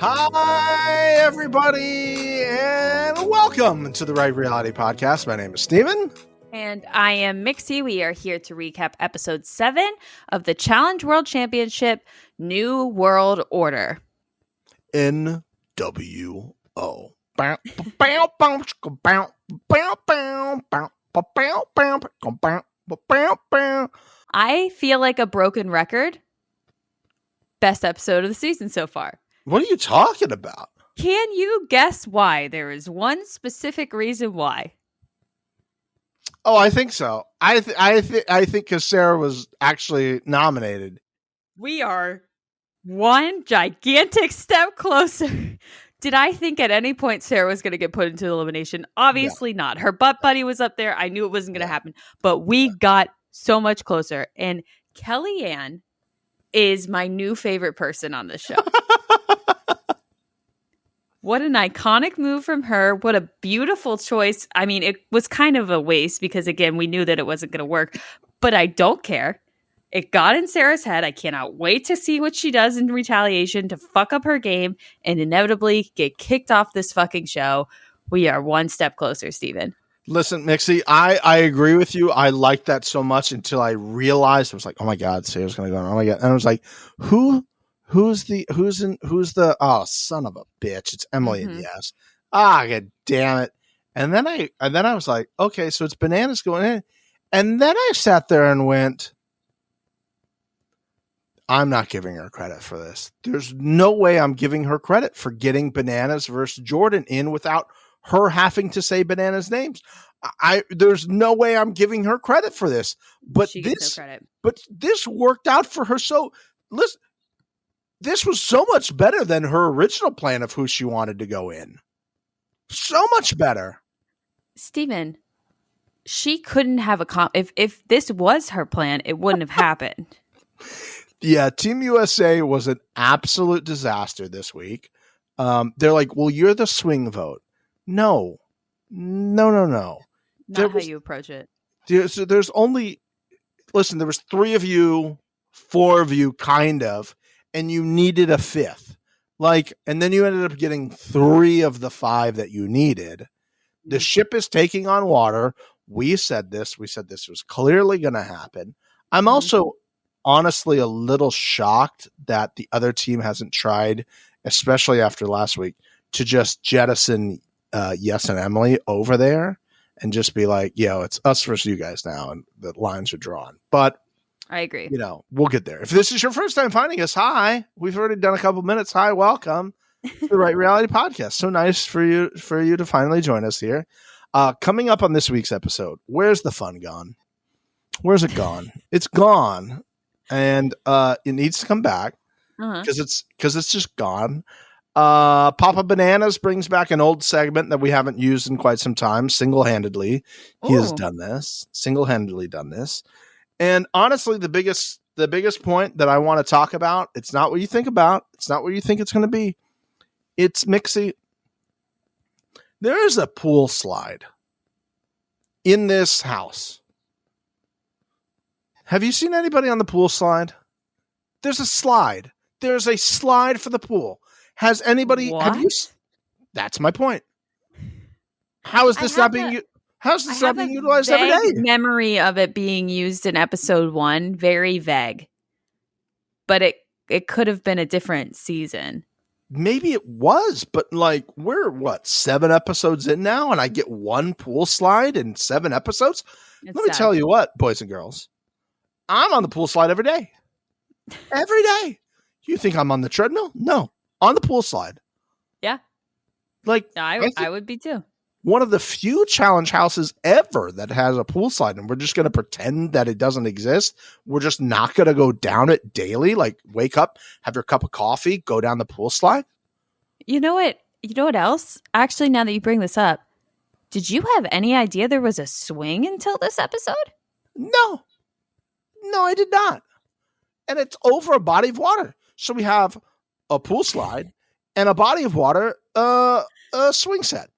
Hi, everybody, and welcome to the Right Reality Podcast. My name is Steven. And I am Mixie. We are here to recap episode 7 of the Challenge World Championship New World Order. NWO. I feel like a broken record. Best episode of the season so far. What are you talking about? Can you guess why? There is one specific reason why. Oh, I think so. I think because Sarah was actually nominated. We are one gigantic step closer. Did I think at any point Sarah was going to get put into elimination? Obviously not. Her butt buddy was up there. I knew it wasn't going to happen. But we got so much closer. And Kellyanne is my new favorite person on this show. What an iconic move from her. What a beautiful choice. I mean, it was kind of a waste because, again, we knew that it wasn't going to work. But I don't care. It got in Sarah's head. I cannot wait to see what she does in retaliation to fuck up her game and inevitably get kicked off this fucking show. We are one step closer, Steven. Listen, Mixie, I agree with you. I liked that so much until I realized, I was like, oh my God, Sarah's going to go on. Oh my God. And I was like, who's the, oh, son of a bitch. It's Emily and Yes. Ah, God damn it. And then I was like, okay, so it's Bananas going in. And then I sat there and went, I'm not giving her credit for this. There's no way I'm giving her credit for getting Bananas versus Jordan in without her having to say Bananas names. There's no way I'm giving her credit for this. But she gets no credit. But this worked out for her. So listen, this was so much better than her original plan of who she wanted to go in. So much better. Steven, she couldn't have if this was her plan, it wouldn't have happened. Yeah, Team USA was an absolute disaster this week. They're like, well, you're the swing vote. No. Not how you approach it. There's only, listen, there was 3 of you, 4 of you, kind of, and you needed a 5th. Like, and then you ended up getting 3 of the 5 that you needed. The ship is taking on water. We said this was clearly going to happen. I'm also honestly a little shocked that the other team hasn't tried, especially after last week, to just jettison Yes and Emily over there and just be like, yo, it's us versus you guys now, and the lines are drawn. But I agree. We'll get there. If this is your first time finding us, hi. We've already done a couple minutes. Hi, welcome to the Right Reality Podcast. So nice for you to finally join us here. Coming up on this week's episode, where's the fun gone? Where's it gone? It's gone. And it needs to come back because it's just gone. Papa Bananas brings back an old segment that we haven't used in quite some time. Single-handedly, he has done this. Single-handedly done this. And honestly, the biggest point that I want to talk about, it's not what you think about. It's not what you think it's going to be. It's Mixie. There is a pool slide in this house. Have you seen anybody on the pool slide? There's a slide. There's a slide for the pool. Has anybody? What? Have you? That's my point. How is this not being? How's this not being utilized every day? Memory of it being used in episode 1, very vague. But it could have been a different season. Maybe it was, but like we're 7 episodes in now, and I get one pool slide in 7 episodes. Let me tell you what, boys and girls. I'm on the pool slide every day. Every day. You think I'm on the treadmill? No. On the pool slide. Yeah. Like I would be too. One of the few challenge houses ever that has a pool slide, and we're just going to pretend that it doesn't exist. We're just not going to go down it daily. Like wake up, have your cup of coffee, go down the pool slide. You know what? You know what else? Actually, now that you bring this up, did you have any idea there was a swing until this episode? No, I did not. And it's over a body of water. So we have a pool slide and a body of water, a swing set.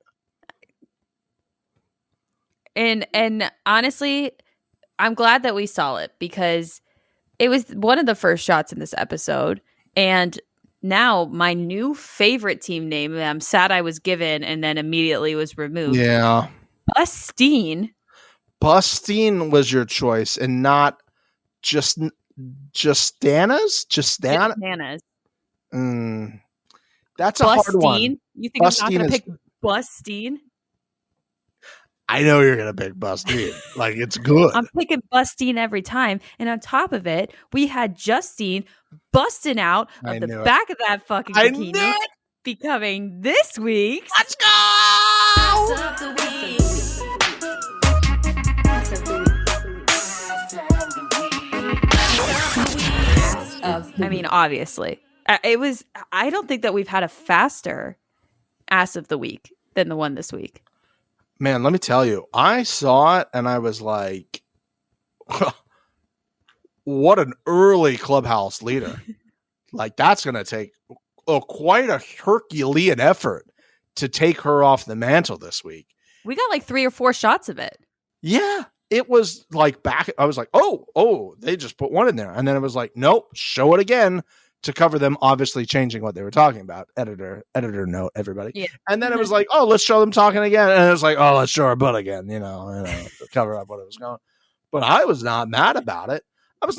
And honestly, I'm glad that we saw it because it was one of the first shots in this episode. And now my new favorite team name that I'm sad I was given and then immediately was removed. Yeah. Bustine. Bustine was your choice and not Justana's? Bananas. That's a hard one. You think Bustine I'm not going to pick Bustine? I know you're going to pick Bustine. Like, it's good. I'm picking Bustine every time. And on top of it, we had Justine busting out of the back of that fucking bikini, becoming this week's... Let's go! I mean, obviously. I don't think that we've had a faster ass of the week than the one this week. Man, let me tell you, I saw it and I was like, what an early clubhouse leader. Like, that's going to take quite a Herculean effort to take her off the mantle this week. We got like 3 or 4 shots of it. Yeah. It was like I was like, oh, they just put one in there. And then it was like, nope, show it again to cover them obviously changing what they were talking about. Editor note, everybody. Yeah. And then it was like, oh, let's show them talking again. And it was like, oh, let's show our butt again, to cover up what it was going. But I was not mad about it. That was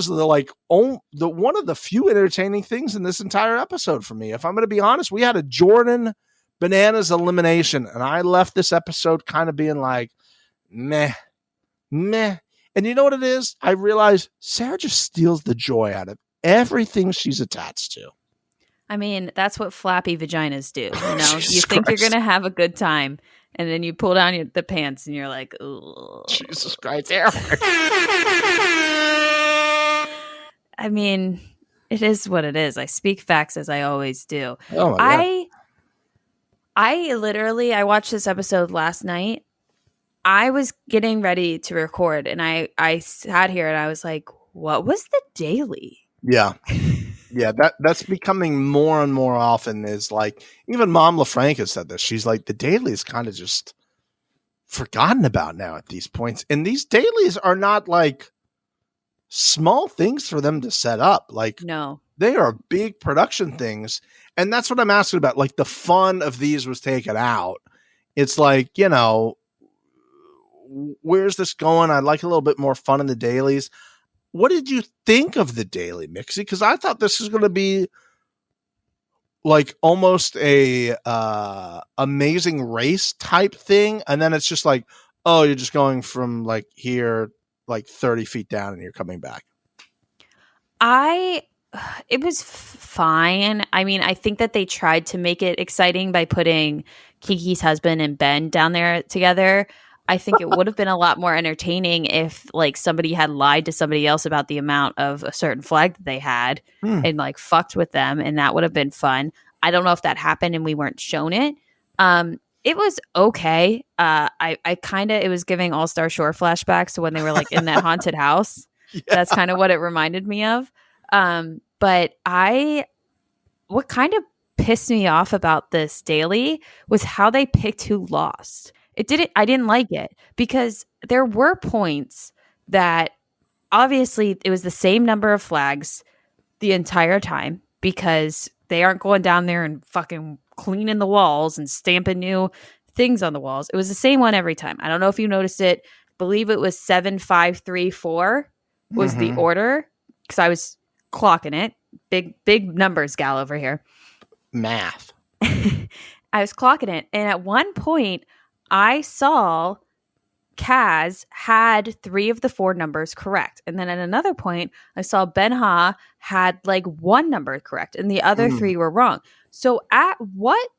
the one of the few entertaining things in this entire episode for me. If I'm going to be honest, we had a Jordan Bananas elimination, and I left this episode kind of being like, meh. And you know what it is? I realize Sarah just steals the joy out of everything she's attached to. I mean, that's what flappy vaginas do. You think you're going to have a good time, and then you pull down the pants, and you're like, ugh. Jesus Christ, Sarah. I mean, it is what it is. I speak facts as I always do. Oh my God. I watched this episode last night. I was getting ready to record, and I sat here and I was like, what was the daily? Yeah. Yeah, that's becoming more and more often is like, even Mom LaFranca said this. She's like, the daily is kind of just forgotten about now at these points. And these dailies are not like small things for them to set up. Like, no, they are big production things. And that's what I'm asking about. Like, the fun of these was taken out. It's like, where's this going? I'd like a little bit more fun in the dailies. What did you think of the daily, Mixie? Because I thought this was going to be like almost a Amazing Race type thing. And then it's just like, oh, you're just going from like here, like 30 feet down and you're coming back. It was fine. I mean, I think that they tried to make it exciting by putting Kiki's husband and Ben down there together. I think it would have been a lot more entertaining if like somebody had lied to somebody else about the amount of a certain flag that they had and like fucked with them. And that would have been fun. I don't know if that happened and we weren't shown it. It was okay. It was giving All-Star Shore flashbacks to when they were like in that haunted house. Yeah. That's kind of what it reminded me of. But what kind of pissed me off about this daily was how they picked who lost. I didn't like it because there were points that obviously it was the same number of flags the entire time because they aren't going down there and fucking cleaning the walls and stamping new things on the walls. It was the same one every time. I don't know if you noticed it. I believe it was 7, 5, 3, 4 was the order because I was clocking it. Big numbers gal over here. Math. I was clocking it. And at one point, I saw Kaz had 3 of the 4 numbers correct. And then at another point, I saw Ben-Ha had like 1 number correct and the other 3 were wrong. So at what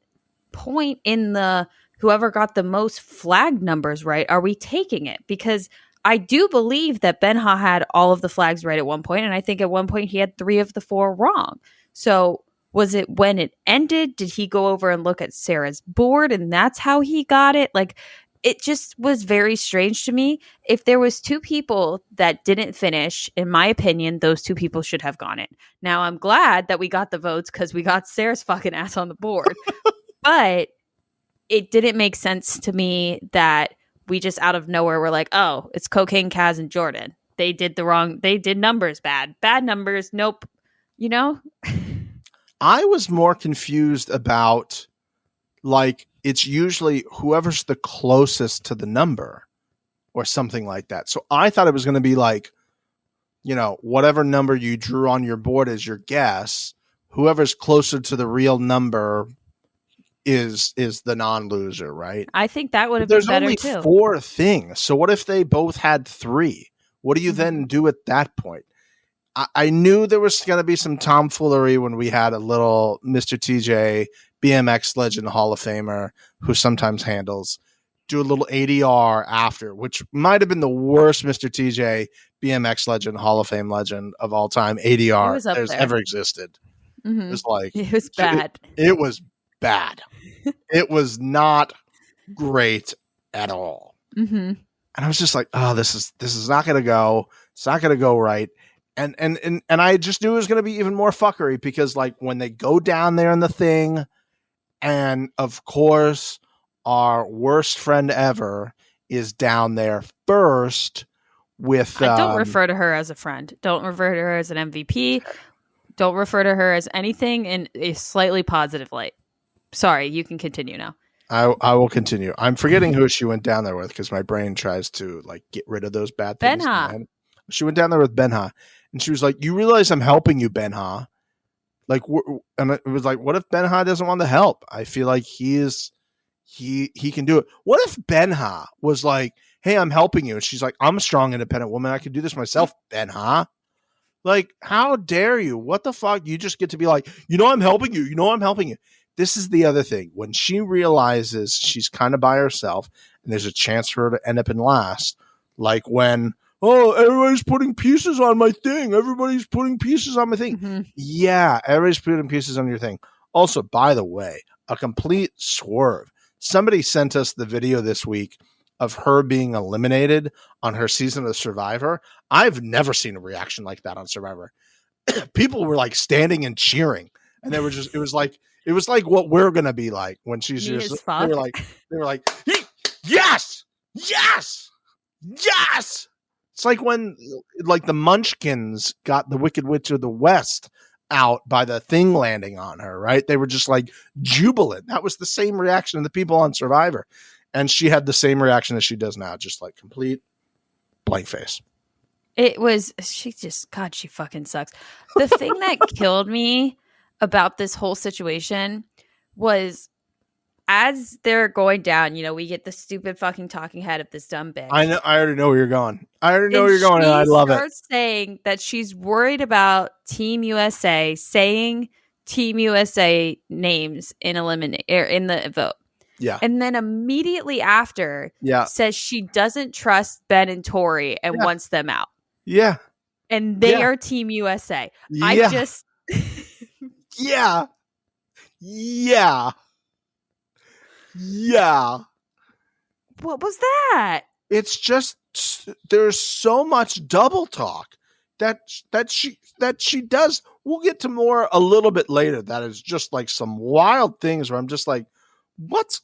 point in the whoever got the most flag numbers right are we taking it? Because I do believe that Ben-Ha had all of the flags right at one point, and I think at one point he had 3 of the 4 wrong. So was it when it ended? Did he go over and look at Sarah's board and that's how he got it? Like, it just was very strange to me. If there was 2 people that didn't finish, in my opinion, those 2 people should have gone it. Now, I'm glad that we got the votes because we got Sarah's fucking ass on the board. But it didn't make sense to me that we just out of nowhere were like, oh, it's Cocaine, Kaz, and Jordan. They did numbers bad. Bad numbers. Nope. I was more confused about, like, it's usually whoever's the closest to the number or something like that. So I thought it was going to be like, whatever number you drew on your board is your guess. Whoever's closer to the real number is the non-loser, right? I think that would have been better too. There's only 4 things. So what if they both had 3? What do you then do at that point? I knew there was going to be some tomfoolery when we had a little Mr. TJ, BMX legend, Hall of Famer, who sometimes handles, do a little ADR after, which might have been the worst Mr. TJ, BMX legend, Hall of Fame legend of all time, ADR there's ever existed. Mm-hmm. It was like, it was bad. It was bad. It was not great at all. Mm-hmm. And I was just like, oh, this is not going to go. It's not going to go right. And I just knew it was going to be even more fuckery because, like, when they go down there in the thing, and of course, our worst friend ever is down there first with. Don't refer to her as a friend. Don't refer to her as an MVP. Don't refer to her as anything in a slightly positive light. Sorry, you can continue now. I will continue. I'm forgetting who she went down there with because my brain tries to, like, get rid of those bad things. Benha. She went down there with Benha. And she was like, you realize I'm helping you, Benha. Like, and it was like, what if Benha doesn't want to help? I feel like he can do it. What if Benha was like, hey, I'm helping you. And she's like, I'm a strong, independent woman. I can do this myself, Benha. Like, how dare you? What the fuck? You just get to be like, I'm helping you. I'm helping you. This is the other thing. When she realizes she's kind of by herself and there's a chance for her to end up in last, like when, oh, everybody's putting pieces on my thing. Everybody's putting pieces on my thing. Mm-hmm. Yeah, everybody's putting pieces on your thing. Also, by the way, a complete swerve. Somebody sent us the video this week of her being eliminated on her season of Survivor. I've never seen a reaction like that on Survivor. People were like standing and cheering. And they were just, it was like what we're going to be like when she's just, they were like, yes, yes, yes. It's like when, like, the Munchkins got the Wicked Witch of the West out by the thing landing on her, right? They were just like jubilant. That was the same reaction of the people on Survivor. And she had the same reaction as she does now, just like complete blank face. It was, she fucking sucks. The thing that killed me about this whole situation was, as they're going down, we get the stupid fucking talking head of this dumb bitch. I know. I already know where you're going. And I love it. She starts saying that she's worried about Team USA saying Team USA names in the vote. Yeah. And then immediately after, says she doesn't trust Ben and Tori and wants them out. Yeah. And they are Team USA. Yeah. I just. Yeah. Yeah. Yeah. What was that? It's just, there's so much double talk that she does. We'll get to more a little bit later. That is just like some wild things where I'm just like, what's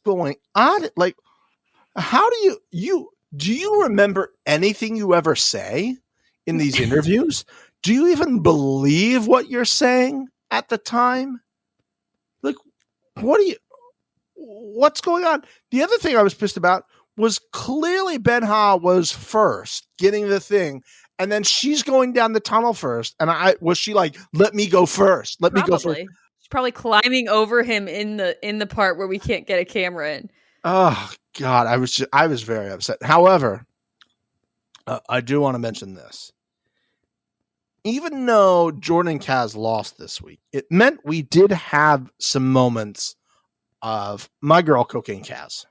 going on? Like, how do you remember anything you ever say in these interviews? Do you even believe what you're saying at the time? Like, what's going on? The other thing I was pissed about was clearly Benha was first getting the thing, and then she's going down the tunnel first. And she like, let me go first. Let me go first. She's probably climbing over him in the part where we can't get a camera in. Oh God, I was very upset. However, I do want to mention this. Even though Jordan and Kaz lost this week, it meant we did have some moments of my girl Cocaine Kaz.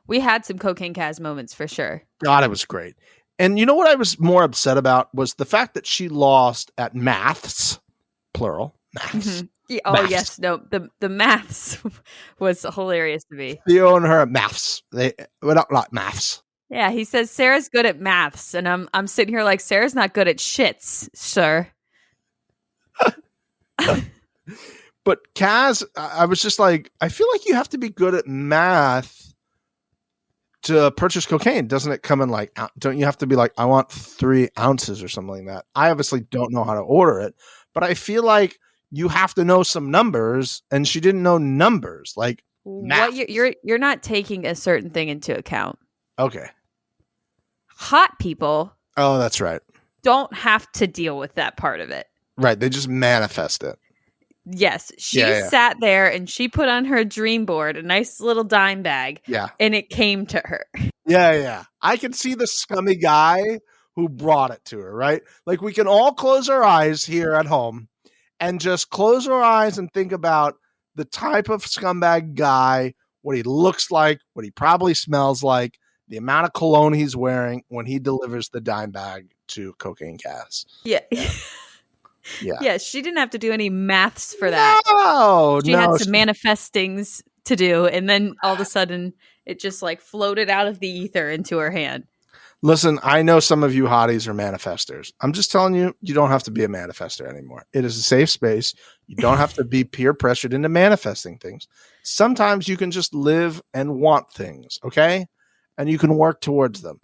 We had some Cocaine Kaz moments for sure. God, it was great. And you know what I was more upset about was the fact that she lost at maths, plural, maths. Mm-hmm. Yeah, oh, maths. Yes. No, the maths was hilarious to me. Theo and her maths. We're not like maths. Yeah, he says Sarah's good at maths, and I'm sitting here like, Sarah's not good at shits, sir. But Kaz, I was just like, I feel like you have to be good at math to purchase cocaine. Doesn't it come in like, don't you have to be like, I want 3 ounces or something like that? I obviously don't know how to order it, but I feel like you have to know some numbers, and she didn't know numbers like math. What you're not taking a certain thing into account. Okay. Hot people. Oh, that's right. Don't have to deal with that part of it. Right. They just manifest it. Yes. She sat there and she put on her dream board a nice little dime bag. Yeah. And it came to her. Yeah. I can see the scummy guy who brought it to her, right? Like we can all close our eyes here at home and just close our eyes and think about the type of scumbag guy, what he looks like, what he probably smells like, the amount of cologne he's wearing when he delivers the dime bag to Cocaine Cass. Yeah. Yeah. Yeah, she didn't have to do any maths for that. She had some manifestings to do, and then all of a sudden it just like floated out of the ether into her hand. Listen, I know some of you hotties are manifestors. I'm just telling you, you don't have to be a manifester anymore. It is a safe space. You don't have to be peer pressured into manifesting things. Sometimes you can just live and want things, okay? And you can work towards them.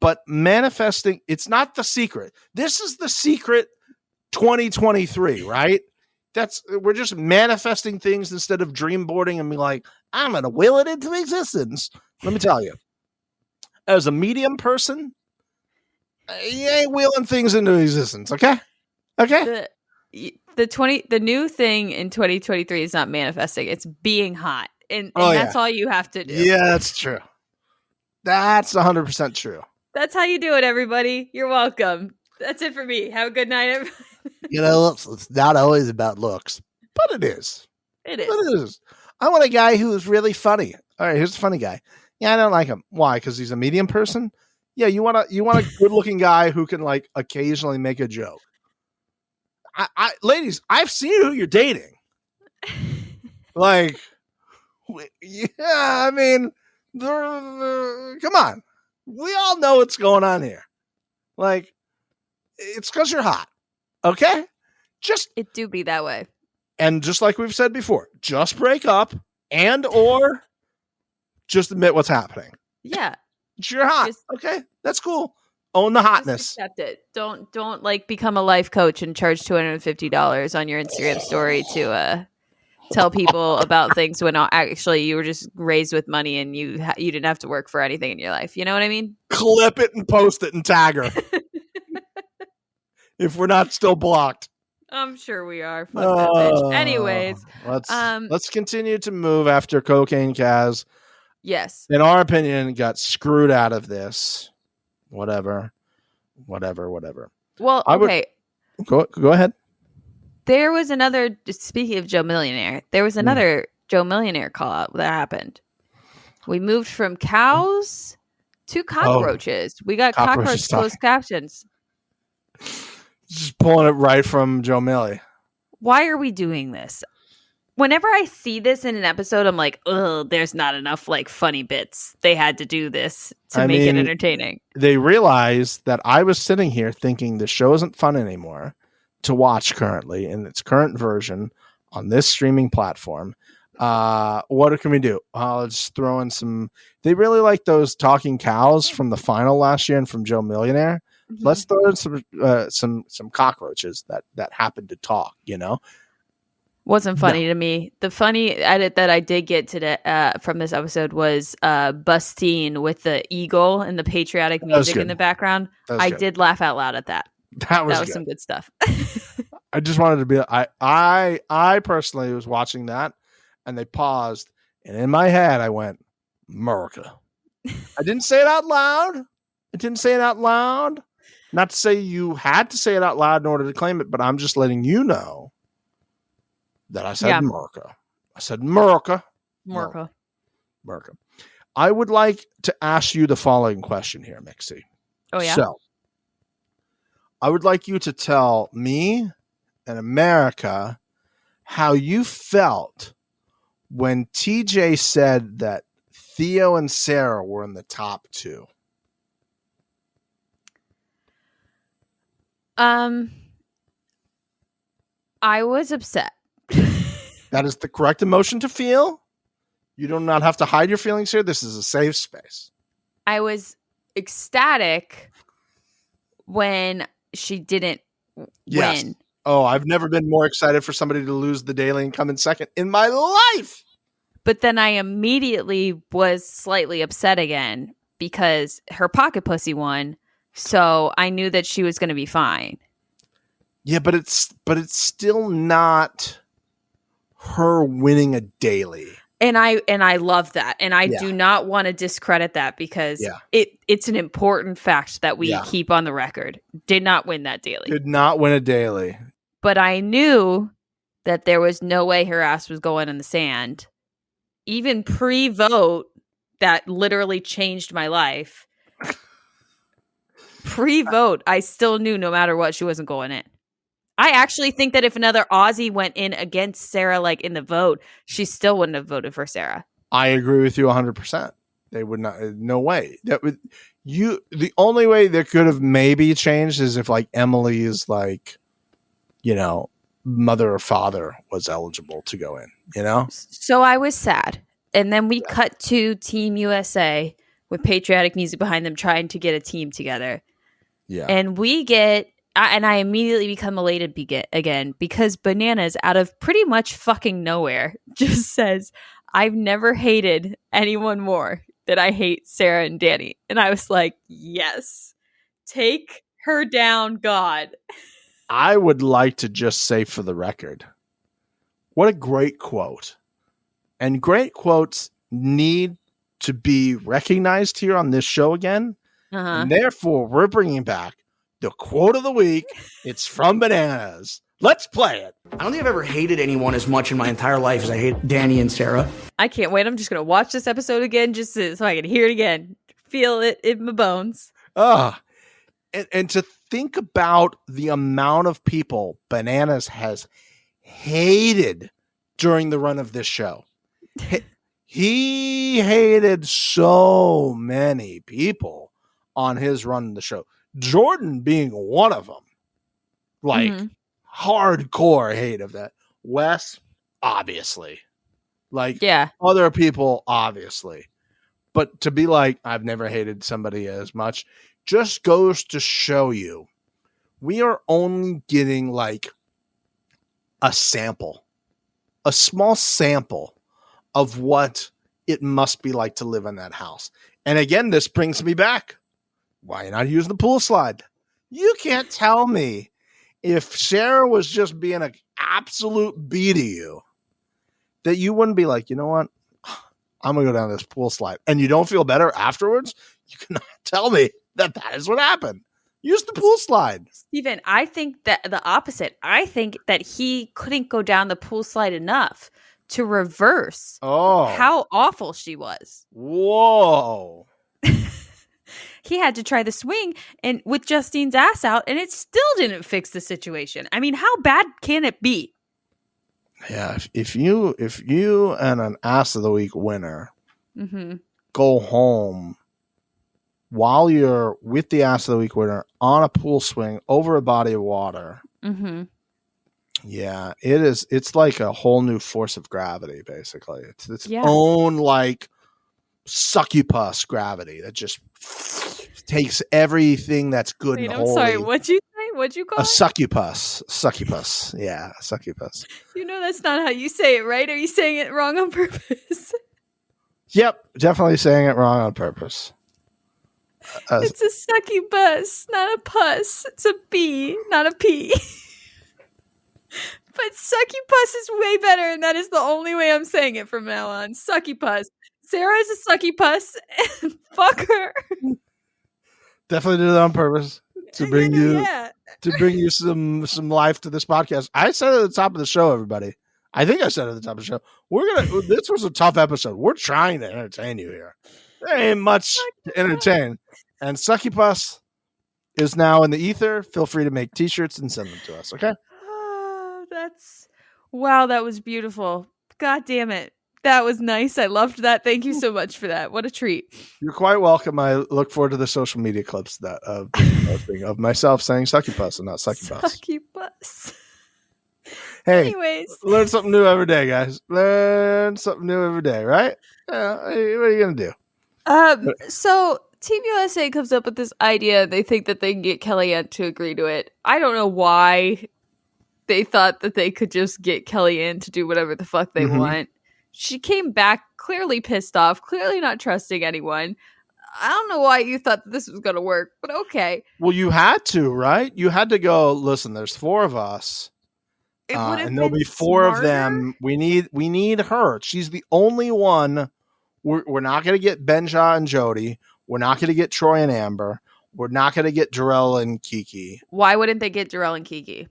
But manifesting, it's not the secret. This is the secret 2023, right? We're just manifesting things instead of dream boarding and be like, I'm going to will it into existence. Let me tell you, as a medium person, you ain't wheeling things into existence. Okay. The new thing in 2023 is not manifesting. It's being hot. And that's all you have to do. Yeah, that's true. That's 100% true. That's how you do it, everybody. You're welcome. That's it for me. Have a good night, everybody. It's not always about looks, but it is. It is. I want a guy who is really funny. All right, here's the funny guy. Yeah, I don't like him. Why? Because he's a medium person? Yeah, you want a good-looking guy who can like occasionally make a joke. Ladies, I've seen who you're dating. Like, yeah, I mean, come on. We all know what's going on here. Like, it's because you're hot. Okay? It do be that way. And just like we've said before, just break up or just admit what's happening. Yeah. You're hot. Okay? That's cool. Own the hotness. Just accept it. Don't like become a life coach and charge $250 on your Instagram story to tell people about things when actually you were just raised with money and you didn't have to work for anything in your life. You know what I mean? Clip it and post it and tag her. If we're not still blocked. I'm sure we are. Fuck that bitch. Anyways. Let's continue to move after Cocaine Cass. Yes. In our opinion, got screwed out of this. Whatever. Well, okay. Go ahead. There was another, speaking of Joe Millionaire, there was another Joe Millionaire call out that happened. We moved from cows to cockroaches. We got cockroach closed captions. Just pulling it right from Joe Millie. Why are we doing this? Whenever I see this in an episode, I'm like, ugh, there's not enough like funny bits. They had to do this to make it entertaining. They realized that I was sitting here thinking the show isn't fun anymore to watch currently in its current version on this streaming platform. What can we do? Let's throw in some. They really like those talking cows from the final last year and from Joe Millionaire. Mm-hmm. Let's throw in some cockroaches that happen to talk. You know, wasn't funny to me. The funny edit that I did get today from this episode was Bustine with the eagle and the patriotic music in the background. I did laugh out loud at that. That was some good stuff. I just wanted to be. I personally was watching that, and they paused, and in my head I went, "America." I didn't say it out loud. Not to say you had to say it out loud in order to claim it, but I'm just letting you know that I said America. I said America. America. I would like to ask you the following question here, Mixie. Oh yeah. So, I would like you to tell me and America how you felt when TJ said that Theo and Sarah were in the top 2. I was upset. That is the correct emotion to feel. You do not have to hide your feelings here. This is a safe space. I was ecstatic when she didn't win. Oh, I've never been more excited for somebody to lose the daily and come in second in my life. But then I immediately was slightly upset again because her pocket pussy won. So I knew that she was going to be fine. Yeah, but it's still not her winning a daily. And I love that. And I do not want to discredit that because it's an important fact that we keep on the record. Did not win that daily. Did not win a daily. But I knew that there was no way her ass was going in the sand. Even pre-vote, that literally changed my life. Pre-vote, I still knew no matter what, she wasn't going in. I actually think that if another Aussie went in against Sarah, like in the vote, she still wouldn't have voted for Sarah. I agree with you 100%. They would not. No way. That would you. The only way that could have maybe changed is if like Emily is like, mother or father was eligible to go in. So I was sad, and then we cut to Team USA with patriotic music behind them, trying to get a team together. Yeah, and we get. And I immediately become elated again because Bananas, out of pretty much fucking nowhere, just says, I've never hated anyone more than I hate Sarah and Danny. And I was like, yes, take her down, God. I would like to just say for the record, what a great quote. And great quotes need to be recognized here on this show again. And therefore, we're bringing back the quote of the week. It's from Bananas. Let's play it. I don't think I've ever hated anyone as much in my entire life as I hate Danny and Sarah. I can't wait. I'm just going to watch this episode again just so I can hear it again. Feel it in my bones. And to think about the amount of people Bananas has hated during the run of this show. He hated so many people on his run of the show. Jordan being one of them, like hardcore hate of that. Wes, obviously, like other people, obviously, but to be like, I've never hated somebody as much, just goes to show you, we are only getting like a sample, a small sample of what it must be like to live in that house. And again, this brings me back. Why are you not using the pool slide? You can't tell me if Sarah was just being an absolute bee to you that you wouldn't be like, you know what? I'm going to go down this pool slide. And you don't feel better afterwards? You cannot tell me that is what happened. Use the pool slide. Steven, I think that the opposite. I think that he couldn't go down the pool slide enough to reverse how awful she was. Whoa. He had to try the swing and with Justine's ass out, and it still didn't fix the situation. I mean, how bad can it be? Yeah, if you and an ass of the week winner go home while you're with the ass of the week winner on a pool swing over a body of water, yeah, it is. It's like a whole new force of gravity. Basically, it's its own like succubus gravity that just takes everything that's good and holy. I'm sorry, what'd you say? What'd you call it? A succubus. Succubus. Yeah, a succubus. You know that's not how you say it, right? Are you saying it wrong on purpose? Yep, definitely saying it wrong on purpose. It's a succubus, not a puss. It's a B, not a P. But succubus is way better, and that is the only way I'm saying it from now on. Succubus. Sarah is a succubus, and fuck her. Definitely did it on purpose to bring you some life to this podcast. I said it at the top of the show, everybody. I think I said it at the top of the show. This was a tough episode. We're trying to entertain you here. There ain't much to entertain. And Succubus is now in the ether. Feel free to make t-shirts and send them to us, okay? Wow, that was beautiful. God damn it. That was nice. I loved that. Thank you so much for that. What a treat. You're quite welcome. I look forward to the social media clips of myself saying succubus and not succubus. Succubus. Hey, anyways, learn something new every day, guys. Learn something new every day, right? What are you going to do? So Team USA comes up with this idea. They think that they can get Kellyanne to agree to it. I don't know why they thought that they could just get Kellyanne to do whatever the fuck they want. She came back clearly pissed off, clearly not trusting anyone. I don't know why you thought that this was going to work, but okay. Well, you had to, right? You had to go, listen, there's 4 of us. And there'll be 4 of them. We need her. She's the only one. We're not going to get Benja and Jody. We're not going to get Troy and Amber. We're not going to get Jarrell and Kiki. Why wouldn't they get Jarrell and Kiki?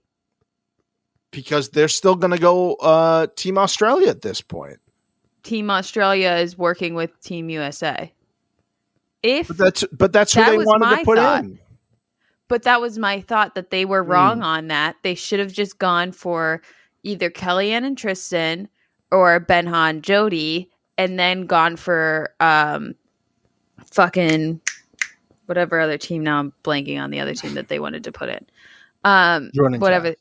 Because they're still going to go Team Australia at this point. Team Australia is working with Team USA. But that's who they wanted to put in. But that was my thought, that they were wrong on that. They should have just gone for either Kellyanne and Tristan or Benha and Jody, and then gone for fucking whatever other team. Now I'm blanking on the other team that they wanted to put in. Jordan whatever. Kaz.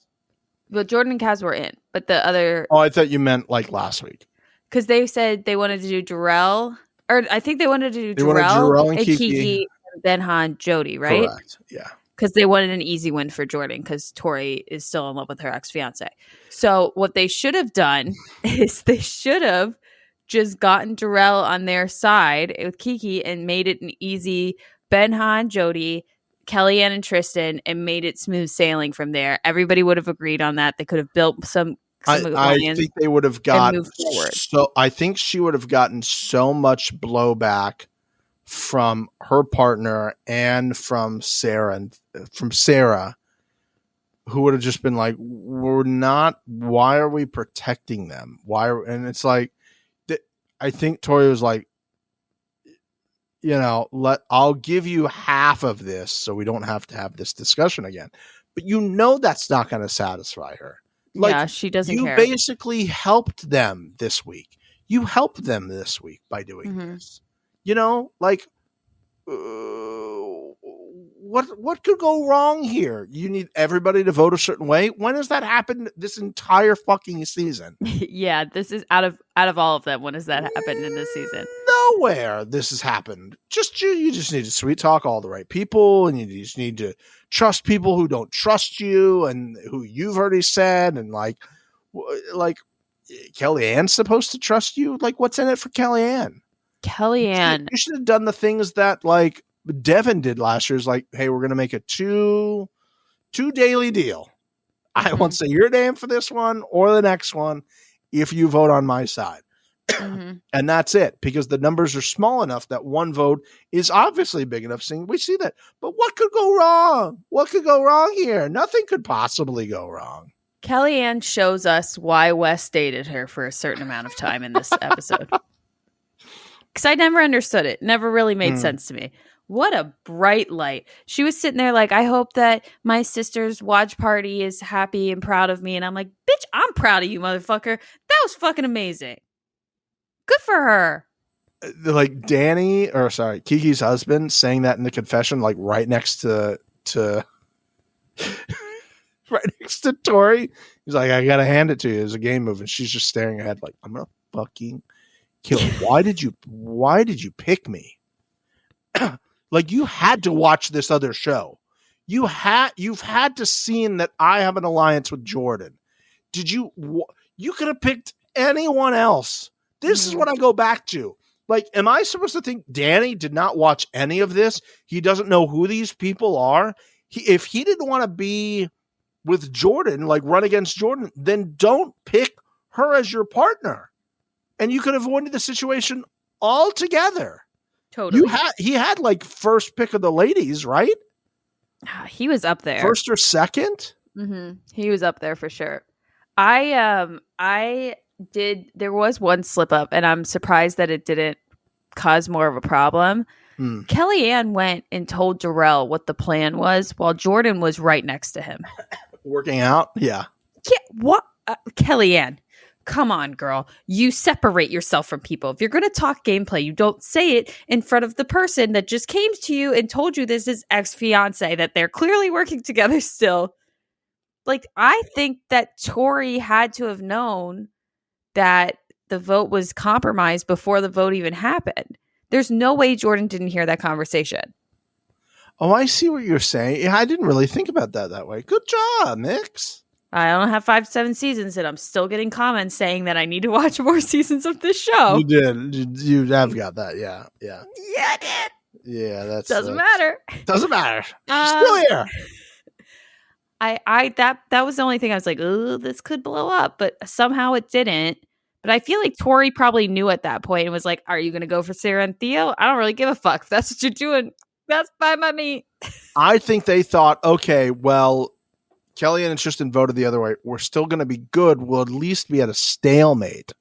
Well, Jordan and Kaz were in, but the other. Oh, I thought you meant like last week. Because they said they wanted to do Jarrell, or I think they wanted to do Jarrell and Kiki and Benha and Jody, right? Correct. Yeah. Because they wanted an easy win for Jordan, because Tori is still in love with her ex-fiance. So what they should have done is they should have just gotten Jarrell on their side with Kiki and made it an easy Benha and Jody, Kellyanne and Tristan, and made it smooth sailing from there. Everybody would have agreed on that. They could have built some I think they would have got so. I think she would have gotten so much blowback from her partner and from Sarah, who would have just been like, "We're not. Why are we protecting them? Why?" And it's like, I think Tori was like, I'll give you half of this, so we don't have to have this discussion again. But that's not going to satisfy her. Yeah, she doesn't care. You basically helped them this week. You helped them this week by doing this. What could go wrong here? You need everybody to vote a certain way. When has that happened this entire fucking season? Yeah, this is out of all of them. When has that happened in this season? Nowhere this has happened. You just need to sweet talk all the right people, and you just need to trust people who don't trust you and who you've already said, and like Kellyanne's supposed to trust you. Like, what's in it for Kellyanne? You should have done the things that like Devin did last year. Is like, hey, we're gonna make a two daily deal. I won't say your name for this one or the next one if you vote on my side. And that's it, because the numbers are small enough that one vote is obviously big enough. We see that. But what could go wrong? What could go wrong here? Nothing could possibly go wrong. Kellyanne shows us why Wes dated her for a certain amount of time in this episode. Because I never understood it. Never really made sense to me. What a bright light. She was sitting there like, I hope that my sister's watch party is happy and proud of me. And I'm like, bitch, I'm proud of you, motherfucker. That was fucking amazing. Good for her. Like Kiki's husband saying that in the confession, like right next to right next to Tori. He's like, I gotta hand it to you. There's a game move, and she's just staring ahead like, I'm gonna fucking kill him. Why did you pick me? Like, you had to watch this other show. You've had to seen that I have an alliance with Jordan. You could have picked anyone else. This is what I go back to. Like, am I supposed to think Danny did not watch any of this? He doesn't know who these people are. If he didn't want to be with Jordan, like run against Jordan, then don't pick her as your partner. And you could have avoided the situation altogether. Totally. He had like first pick of the ladies, right? He was up there. First or second? He was up there for sure. There was one slip up, and I'm surprised that it didn't cause more of a problem. Kellyanne went and told Jarrell what the plan was while Jordan was right next to him. Working out? Yeah. What? Kellyanne, come on, girl. You separate yourself from people. If you're going to talk gameplay, you don't say it in front of the person that just came to you and told you this is ex-fiance, that they're clearly working together still. Like, I think that Tori had to have known that the vote was compromised before the vote even happened. There's no way Jordan didn't hear that conversation. Oh, I see what you're saying. I didn't really think about that way. Good job, Mix. I don't have 5 to 7 seasons, and I'm still getting comments saying that I need to watch more seasons of this show. You did. You have got that. Yeah. Yeah, I did. Yeah, that's Doesn't matter. Doesn't matter. She's still here. That was the only thing I was like, oh, this could blow up, but somehow it didn't. But I feel like Tori probably knew at that point and was like, are you going to go for Sarah and Theo? I don't really give a fuck. If that's what you're doing, that's fine by me. I think they thought, okay, well, Kellyanne and Tristan voted the other way. We're still going to be good. We'll at least be at a stalemate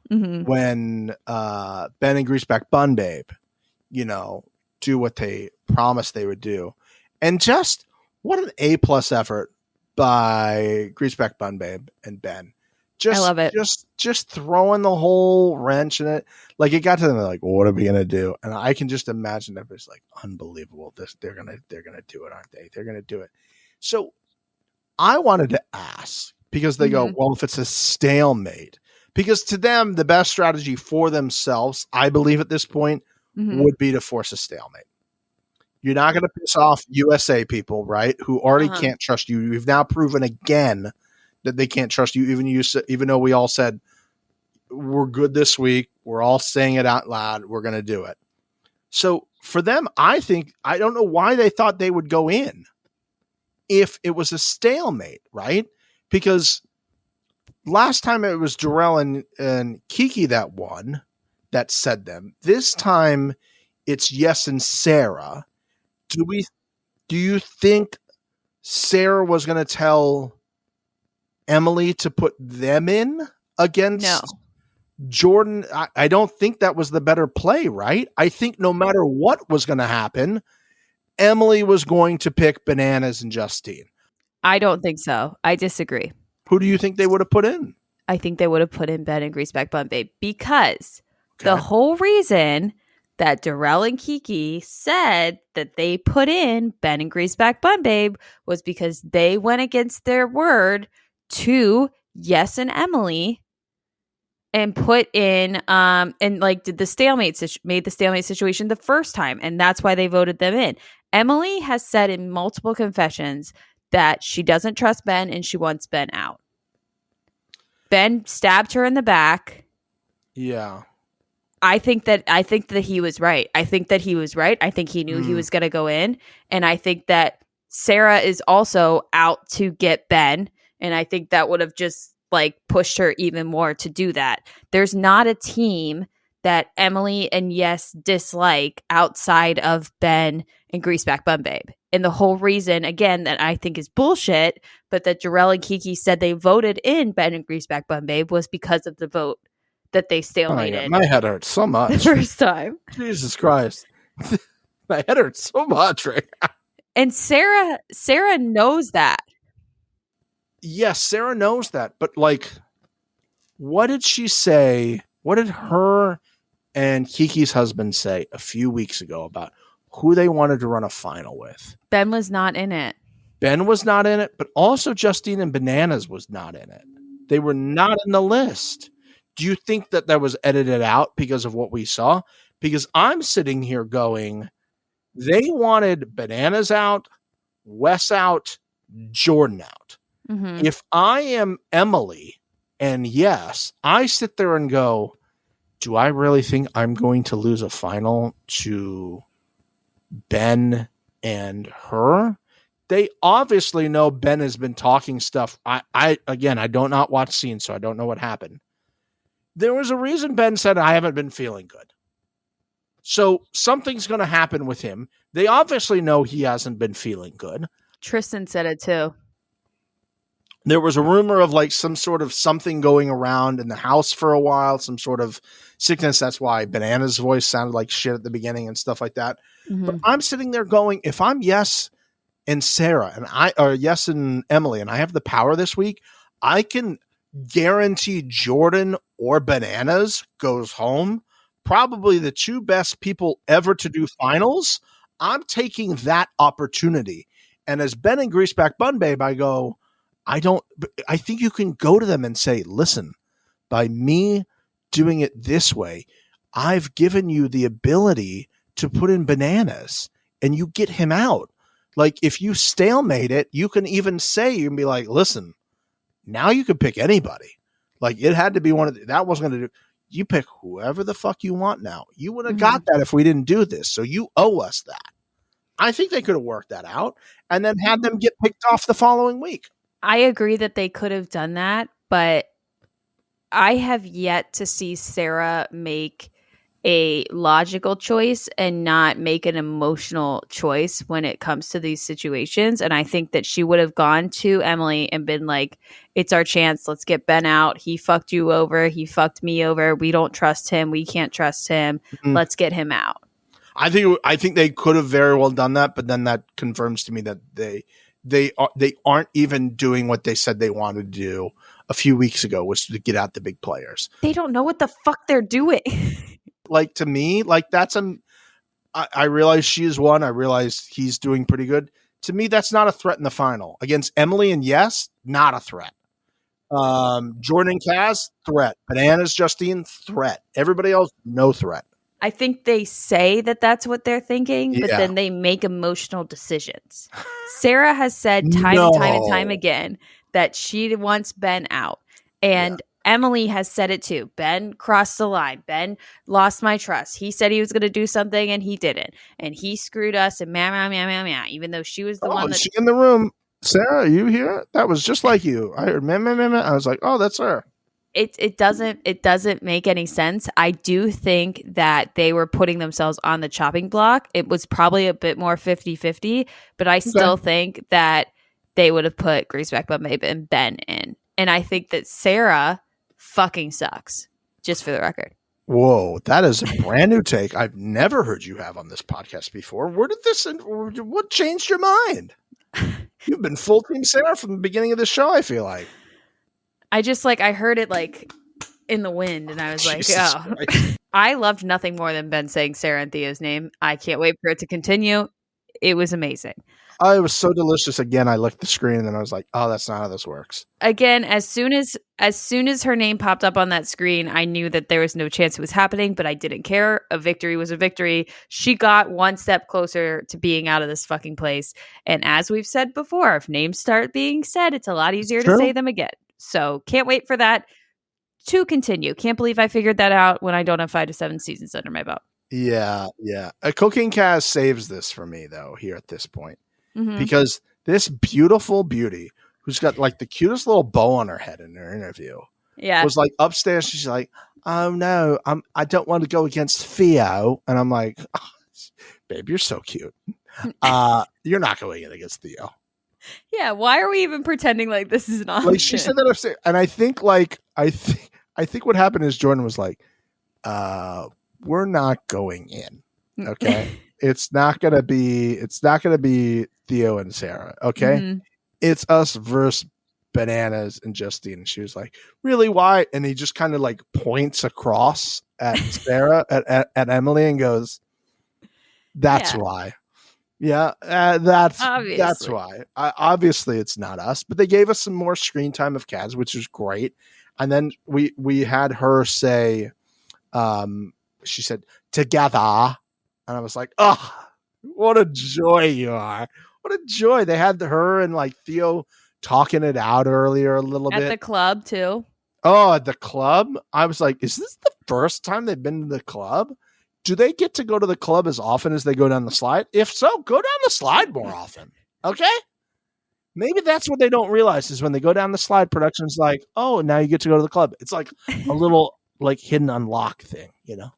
when Ben and Greaseback Bun Babe, do what they promised they would do. And just what an A+ effort by Greaseback Bun Babe and Ben. I love it. Just throwing the whole wrench in it. Like, it got to them, they're like, well, what are we gonna do? And I can just imagine everybody's like, unbelievable. They're gonna do it, aren't they? They're gonna do it. So I wanted to ask, because they go, well, if it's a stalemate, because to them, the best strategy for themselves, I believe at this point, would be to force a stalemate. You're not going to piss off USA people, right? Who already can't trust you. You've now proven again that they can't trust you, even though we all said we're good this week. We're all saying it out loud. We're going to do it. So for them, I don't know why they thought they would go in if it was a stalemate, right? Because last time it was Darrell and Kiki that won, that said them. This time it's Yes and Sarah. Do you think Sarah was going to tell Emily to put them in against Jordan? I don't think that was the better play, right? I think no matter what was going to happen, Emily was going to pick Bananas and Justine. I don't think so. I disagree. Who do you think they would have put in? I think they would have put in Ben and Greaseback Bun Babe, because the whole reason that Darrell and Kiki said that they put in Ben and Greaseback Bun Babe was because they went against their word to Yes and Emily and put in and like did the stalemate made the stalemate situation the first time, and that's why they voted them in. Emily has said in multiple confessions that she doesn't trust Ben and she wants Ben out. Ben stabbed her in the back. Yeah. I think that he was right. I think he knew he was going to go in. And I think that Sarah is also out to get Ben. And I think that would have just like pushed her even more to do that. There's not a team that Emily and Yes dislike outside of Ben and Greaseback Bun Babe. And the whole reason, again, that I think is bullshit, but that Darrell and Kiki said they voted in Ben and Greaseback Bun Babe was because of the vote that they stalemated. My head hurts so much. The first time. Jesus Christ. My head hurts so much right now. And Sarah knows that. Yes, Sarah knows that. But like, what did she say? What did her and Kiki's husband say a few weeks ago about who they wanted to run a final with? Ben was not in it. Ben was not in it, but also Justine and Bananas was not in it. They were not in the list. Do you think that was edited out because of what we saw? Because I'm sitting here going, they wanted Bananas out, Wes out, Jordan out. Mm-hmm. If I am Emily, and yes, I sit there and go, do I really think I'm going to lose a final to Ben and her? They obviously know Ben has been talking stuff. I don't not watch scenes, so I don't know what happened. There was a reason Ben said, I haven't been feeling good. So something's going to happen with him. They obviously know he hasn't been feeling good. Tristan said it too. There was a rumor of like some sort of something going around in the house for a while, some sort of sickness. That's why Banana's voice sounded like shit at the beginning and stuff like that. Mm-hmm. But I'm sitting there going, if I'm Yes and Sarah or Yes and Emily, and I have the power this week, I can guarantee Jordan or Bananas goes home. Probably the two best people ever to do finals. I'm taking that opportunity. And as Ben and Greaseback Bun Babe, I go, I think you can go to them and say, listen, by me doing it this way, I've given you the ability to put in Bananas and you get him out. Like if you stalemate it, you can even say, you can be like, listen, Now you could pick anybody. Like, it had to be one of that wasn't going to do. You pick whoever the fuck you want now. You would have got that if we didn't do this. So you owe us that. I think they could have worked that out and then had them get picked off the following week. I agree that they could have done that, but I have yet to see Sarah make a logical choice and not make an emotional choice when it comes to these situations. And I think that she would have gone to Emily and been like, it's our chance. Let's get Ben out. He fucked you over. He fucked me over. We don't trust him. We can't trust him. Let's get him out. I think they could have very well done that, but then that confirms to me that they aren't even doing what they said they wanted to do a few weeks ago, was to get out the big players. They don't know what the fuck they're doing. Like, to me, like, that's I realize she is one. I realize he's doing pretty good. To me, that's not a threat in the final. Against Emily and Yes, not a threat. Jordan and Kaz, threat. Bananas, Justine, threat. Everybody else, no threat. I think they say that that's what they're thinking, but then they make emotional decisions. Sarah has said time and time again that she wants Ben out. And Emily has said it too. Ben crossed the line. Ben lost my trust. He said he was going to do something and he didn't. And he screwed us and even though she was the one that... Is she in the room? Sarah, are you here? That was just like you. I heard I was like, oh, that's her. It doesn't make any sense. I do think that they were putting themselves on the chopping block. It was probably a bit more 50-50, but I still think that they would have put Greaseback Bumbabe and Ben in. And I think that Sarah fucking sucks, just for the record. Whoa, that is a brand new take I've never heard you have on this podcast before. What changed your mind? You've been full team Sarah from the beginning of the show, I feel like. I heard it like in the wind and I was Jesus Christ. I loved nothing more than Ben saying Sarah and Theo's name. I can't wait for it to continue. It was amazing. Oh, it was so delicious. Again, I looked at the screen and then I was like, oh, that's not how this works. Again, as soon as her name popped up on that screen, I knew that there was no chance it was happening, but I didn't care. A victory was a victory. She got one step closer to being out of this fucking place. And as we've said before, if names start being said, it's a lot easier to say them again. So can't wait for that to continue. Can't believe I figured that out when I don't have 5 to 7 seasons under my belt. Yeah. Cocaine Kaz saves this for me, though, here at this point. Because this beautiful beauty who's got like the cutest little bow on her head in her interview was like upstairs. She's like, oh no, I don't want to go against Theo. And I'm like, oh, babe, you're so cute. You're not going in against Theo. Yeah, why are we even pretending like this is an option? Like, she said that upstairs, and I think what happened is Jordan was like, we're not going in. Okay. It's not gonna be Theo and Sarah. Okay. It's us versus Bananas and Justine. And she was like, really, why? And he just kind of like points across at Sarah at Emily and goes, that's why. Yeah, that's why. Obviously, it's not us, but they gave us some more screen time of Kaz, which is great. And then we had her say, she said, together. And I was like, oh, what a joy you are. What a joy. They had her and like Theo talking it out earlier a little bit. At the club, too. Oh, at the club? I was like, is this the first time they've been to the club? Do they get to go to the club as often as they go down the slide? If so, go down the slide more often. Okay? Maybe that's what they don't realize is when they go down the slide, production's like, oh, now you get to go to the club. It's like a little like hidden unlock thing, you know?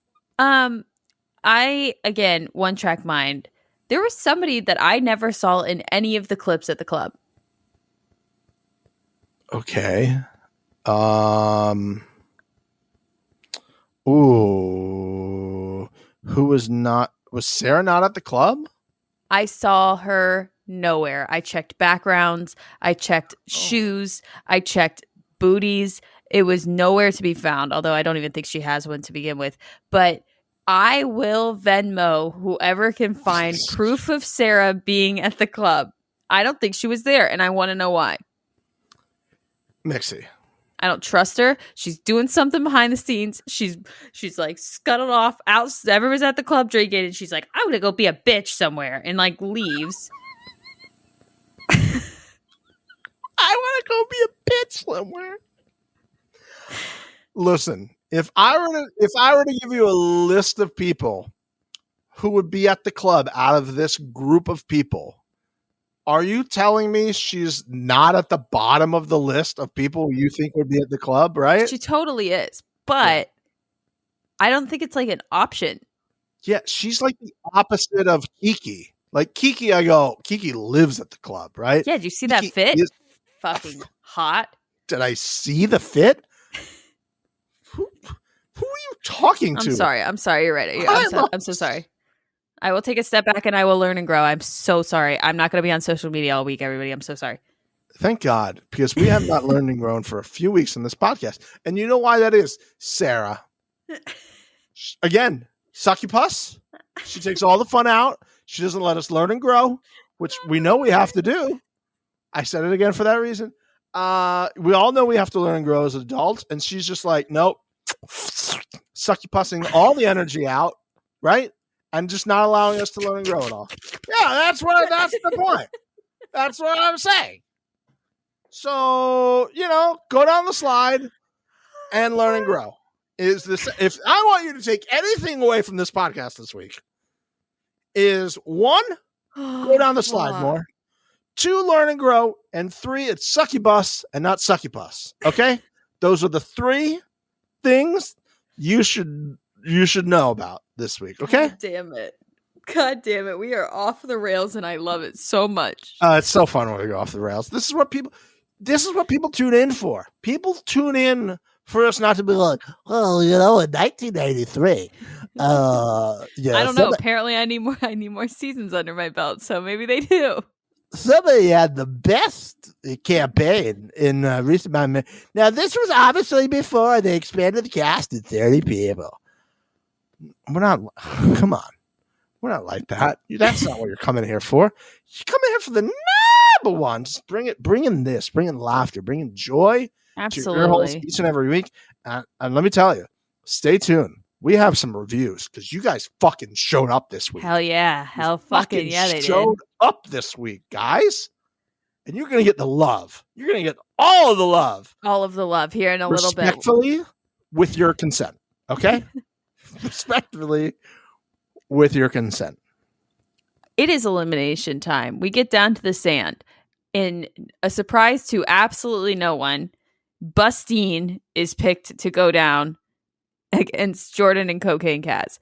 Again, one track mind. There was somebody that I never saw in any of the clips at the club. Okay. Ooh. Who was Sarah not at the club? I saw her nowhere. I checked backgrounds. I checked shoes. I checked booties. It was nowhere to be found, although I don't even think she has one to begin with. But I will Venmo whoever can find proof of Sarah being at the club. I don't think she was there, and I want to know why. Mixie. I don't trust her. She's doing something behind the scenes. She's like scuttled off out. Everyone's at the club drinking, and she's like, "I'm gonna go be a bitch somewhere," and like leaves. I want gonna be a pit somewhere. Listen, if I were to give you a list of people who would be at the club out of this group of people, are you telling me she's not at the bottom of the list of people you think would be at the club, right? She totally is, but I don't think it's like an option. Yeah, she's like the opposite of Kiki. Like Kiki, I go, Kiki lives at the club, right? Yeah, did you see Kiki that fit? is fucking hot. Did I see the fit? Who are you talking to? I'm sorry. You're right. I'm so sorry. I will take a step back and I will learn and grow. I'm so sorry. I'm not going to be on social media all week, everybody. I'm so sorry. Thank God, because we have not learned and grown for a few weeks on this podcast. And you know why that is, Sarah. Again, succubus. She takes all the fun out. She doesn't let us learn and grow, which we know we have to do. I said it again for that reason. We all know we have to learn and grow as adults. And she's just like, nope, succubusing all the energy out, right? And just not allowing us to learn and grow at all. Yeah, that's the point. That's what I'm saying. So, go down the slide and learn and grow. If I want you to take anything away from this podcast this week, is 1, go down the slide more. 2, learn and grow. And 3, it's succubus and not succubus. Okay? Those are the 3 things you should know about this week. Okay? God damn it. We are off the rails and I love it so much. It's so fun when we go off the rails. This is what people tune in for. People tune in for us not to be like, well, in 1993. I don't know. Apparently I need more seasons under my belt, so maybe they do. Somebody had the best campaign in recent memory. Now, this was obviously before they expanded the cast to 30 people. We're not, come on. We're not like that. That's not what you're coming here for. You're coming here for the number one. Just bring in laughter, bring in joy. Absolutely. To your holes each and every week. And let me tell you, stay tuned. We have some reviews because you guys fucking showed up this week. Hell yeah. Hell fucking yeah, they showed up this week, guys. And you're going to get the love. You're going to get all of the love. All of the love here in a little bit. Respectfully, with your consent. Okay? Respectfully, with your consent. It is elimination time. We get down to the sand. In a surprise to absolutely no one, Bustine is picked to go down against Jordan and Cocaine Kaz.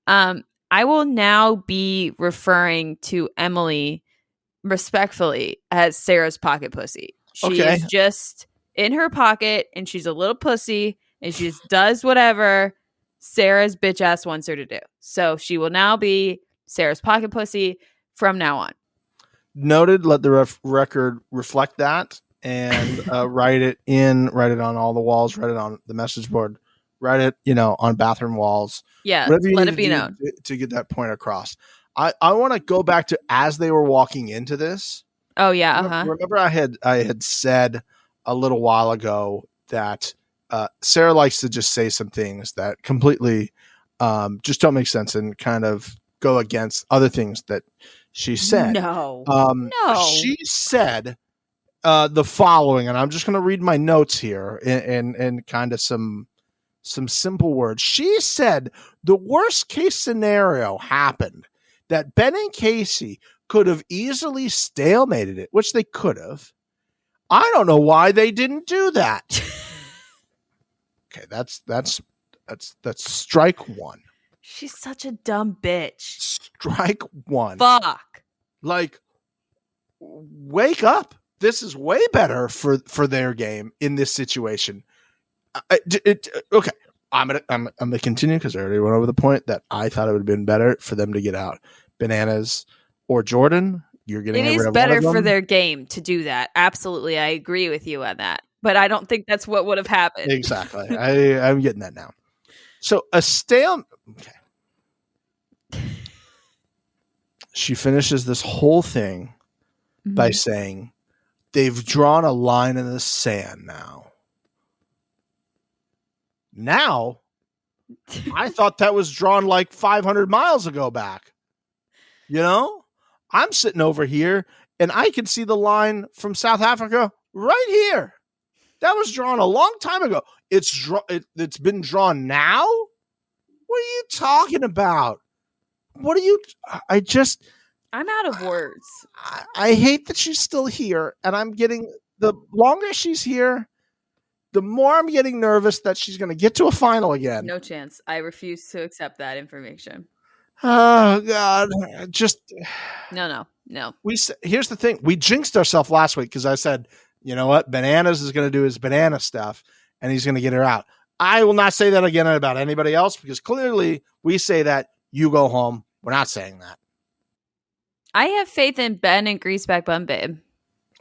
I will now be referring to Emily respectfully as Sarah's pocket pussy. She is just in her pocket and she's a little pussy and she just does whatever Sarah's bitch ass wants her to do. So she will now be Sarah's pocket pussy from now on. Noted. Let the record reflect that and write it on all the walls, write it on the message board, write it, on bathroom walls. Yeah, let it be known. To get that point across. I want to go back to as they were walking into this. Oh, yeah. Remember I had said a little while ago that Sarah likes to just say some things that completely just don't make sense and kind of go against other things that she said. No. She said the following, and I'm just going to read my notes here and kind of some simple words. She said the worst case scenario happened, that Ben and Casey could have easily stalemated it, which they could have. I don't know why they didn't do that. Okay, that's strike 1. She's such a dumb bitch. Strike 1. Fuck. Like, wake up. This is way better for their game in this situation. Okay, I'm gonna continue because I already went over the point that I thought it would have been better for them to get out Bananas or Jordan. You're getting it is better for their game to do that. Absolutely, I agree with you on that. But I don't think that's what would have happened. Exactly. I'm getting that now. So a stale. Okay. She finishes this whole thing by saying, they've drawn a line in the sand now. Now, I thought that was drawn like 500 miles ago back. I'm sitting over here and I can see the line from South Africa right here. That was drawn a long time ago. It's been drawn now? What are you talking about? What are you... I'm out of words. I hate that she's still here, and I'm getting... The longer she's here, the more I'm getting nervous that she's going to get to a final again. No chance. I refuse to accept that information. Oh, God. Just... No. Here's the thing. We jinxed ourselves last week because I said, you know what? Bananas is going to do his banana stuff, and he's going to get her out. I will not say that again about anybody else because clearly we say that you go home. We're not saying that. I have faith in Ben and Greaseback Bun Babe.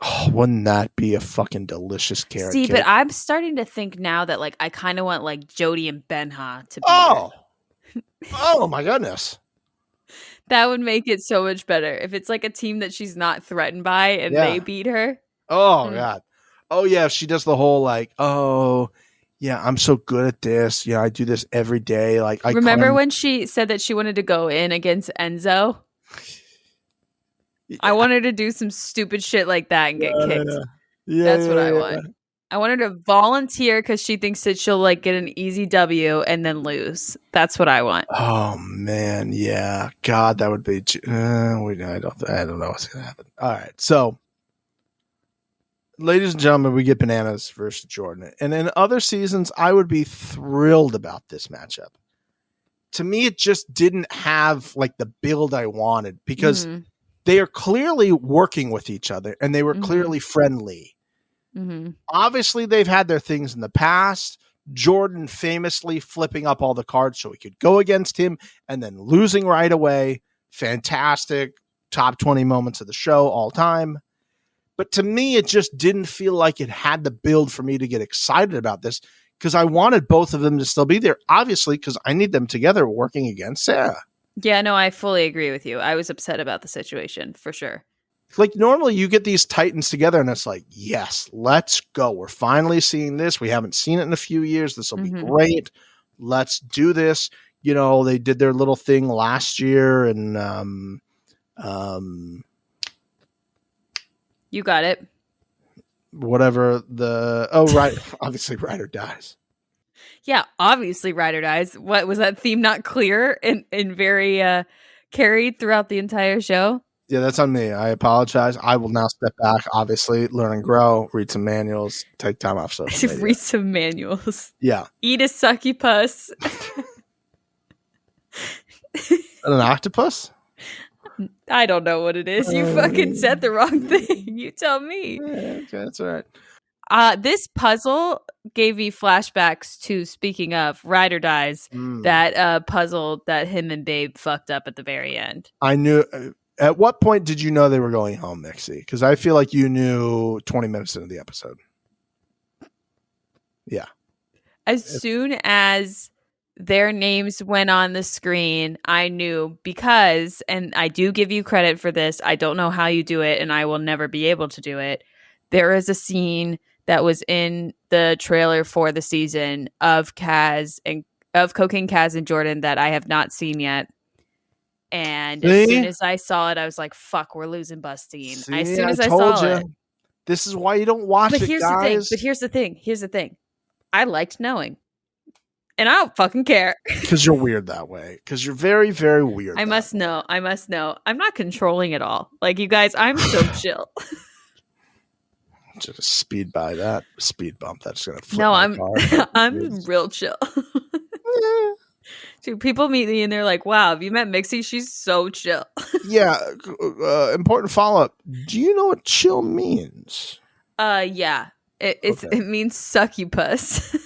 Oh, wouldn't that be a fucking delicious carrot See, cake? but I'm starting to think now that like I kind of want like Jody and Benha to be Oh my goodness. That would make it so much better. If it's like a team that she's not threatened by and they beat her. Oh, God. Oh, yeah. She does the whole like, oh, yeah, I'm so good at this. Yeah, I do this every day. Like, I remember when she said that she wanted to go in against Enzo? I want her to do some stupid shit like that and get kicked. That's what I want. I want her to volunteer because she thinks that she'll like get an easy W and then lose. That's what I want. Oh man, yeah. God, that would be. I don't know what's gonna happen. All right, so, ladies and gentlemen, we get Bananas versus Jordan, and in other seasons, I would be thrilled about this matchup. To me, it just didn't have like the build I wanted because they are clearly working with each other and they were clearly friendly. Obviously, they've had their things in the past. Jordan famously flipping up all the cards so he could go against him and then losing right away. Fantastic. Top 20 moments of the show all time. But to me, it just didn't feel like it had the build for me to get excited about this because I wanted both of them to still be there, obviously, because I need them together working against Sarah. Yeah, no, I fully agree with you. I was upset about the situation for sure. Like normally you get these titans together and it's like, yes, let's go. We're finally seeing this. We haven't seen it in a few years. This will be great. Let's do this. You know, they did their little thing last year and you got it. Whatever right. Obviously Ryder dies. Yeah, obviously Ryder dies. What was that theme not clear and very carried throughout the entire show? Yeah, that's on me. I apologize. I will now step back, obviously, learn and grow, read some manuals, take time off social media. Read some manuals. Yeah. Eat a sucky puss. An octopus? I don't know what it is. You fucking said the wrong thing. You tell me. Yeah, okay, that's all right. This puzzle gave me flashbacks to, speaking of Ryder dies, that puzzle that him and Babe fucked up at the very end. I knew... At what point did you know they were going home, Mixie? Because I feel like you knew 20 minutes into the episode. Yeah. As soon as their names went on the screen, I knew because, and I do give you credit for this, I don't know how you do it, and I will never be able to do it. There is a scene that was in the trailer for the season of Cocaine Kaz and Jordan that I have not seen yet. And as soon as I saw it, I was like, fuck, we're losing Bustine. As soon as I saw it. This is why you don't watch it, guys. Here's the thing. I liked knowing. And I don't fucking care. Because you're weird that way. Because you're very, very weird. I must know. I'm not controlling it all. Like, you guys, I'm so chill. Just speed by that. Speed bump. That's going to flip my car. I'm real chill. Dude, people meet me and they're like, wow, have you met Mixie? She's so chill. Yeah. Important follow-up. Do you know what chill means? Yeah. It means succubus.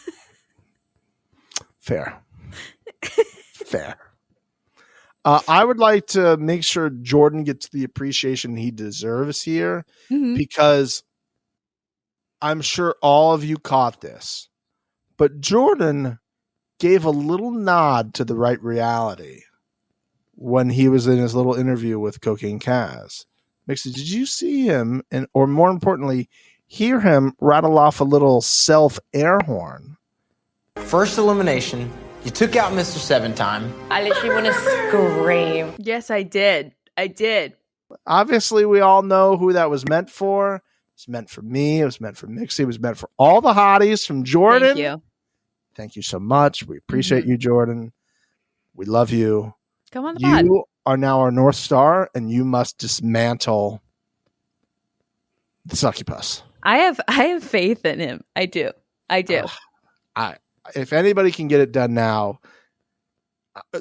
Fair. I would like to make sure Jordan gets the appreciation he deserves here because I'm sure all of you caught this. But Jordan gave a little nod to the right reality when he was in his little interview with Cocaine Kaz. Mixie, did you see him, or more importantly, hear him rattle off a little self-air horn? First elimination, you took out Mr. Seven Time. I literally want to scream. Yes, I did. Obviously, we all know who that was meant for. was meant for me. It was meant for Mixie. It was meant for all the hotties from Jordan. Thank you. Thank you so much. We appreciate you, Jordan. We love you. Come on the pod. You are now our North Star, and you must dismantle the succubus. I have faith in him. I do. If anybody can get it done now,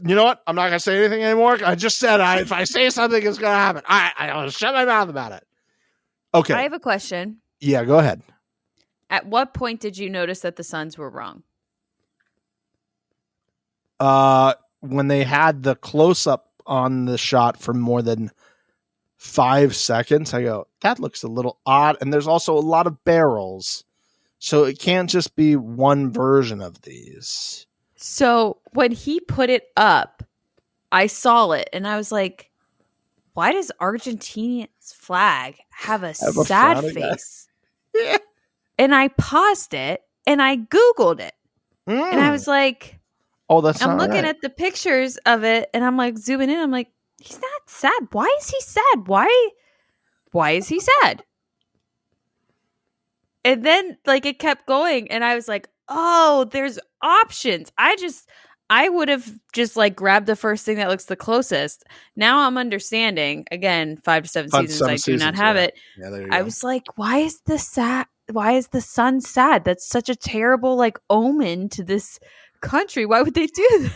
you know what? I'm not going to say anything anymore. I just said if I say something, it's going to happen. I'll shut my mouth about it. Okay. I have a question. Yeah, go ahead. At what point did you notice that the Suns were wrong? When they had the close-up on the shot for more than 5 seconds, I go, that looks a little odd. And there's also a lot of barrels. So it can't just be one version of these. So when he put it up, I saw it and I was like, why does Argentina's flag have a sad face? Yeah. And I paused it and I Googled it. And I was like, oh, that's I'm not looking right. at the pictures of it and I'm like zooming in. I'm like, he's not sad. Why is he sad? Why is he sad? And then like it kept going and I was like, oh, there's options. I would have just like grabbed the first thing that looks the closest. Now I'm understanding. Again, 5 to 7 seasons. I do not have it. Yeah, there you I go. was like, why is the sun sad? That's such a terrible like omen to this country. Why would they do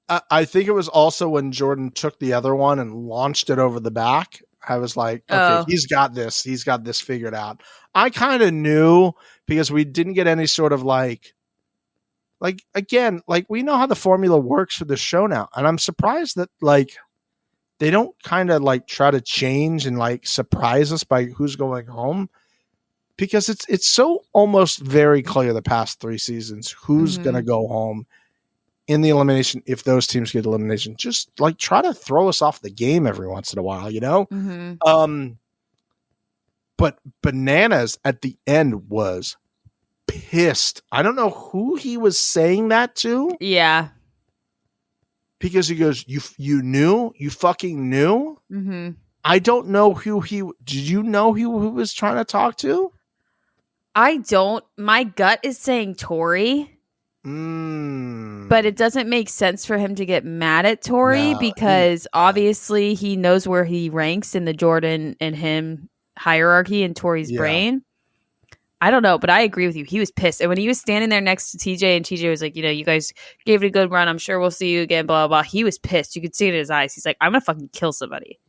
that? I think it was also when Jordan took the other one and launched it over the back. I was like, okay, he's got this. He's got this figured out. I kind of knew because we didn't get any sort of like again, like we know how the formula works for the show now. And I'm surprised that like they don't kind of like try to change and like surprise us by who's going home because it's so almost very clear the past 3 seasons who's going to go home in the elimination. If those teams get elimination, just like try to throw us off the game every once in a while, you know? But Bananas at the end was pissed. I don't know who he was saying that to. Yeah. Because he goes, you knew? You fucking knew? I don't know who did you know who he was trying to talk to? I don't. My gut is saying Tori. But it doesn't make sense for him to get mad at Tori because obviously he knows where he ranks in the Jordan and him hierarchy in Tori's brain. I don't know, but I agree with you. He was pissed. And when he was standing there next to TJ and TJ was like, you know, you guys gave it a good run. I'm sure we'll see you again, blah, blah, blah. He was pissed. You could see it in his eyes. He's like, I'm going to fucking kill somebody.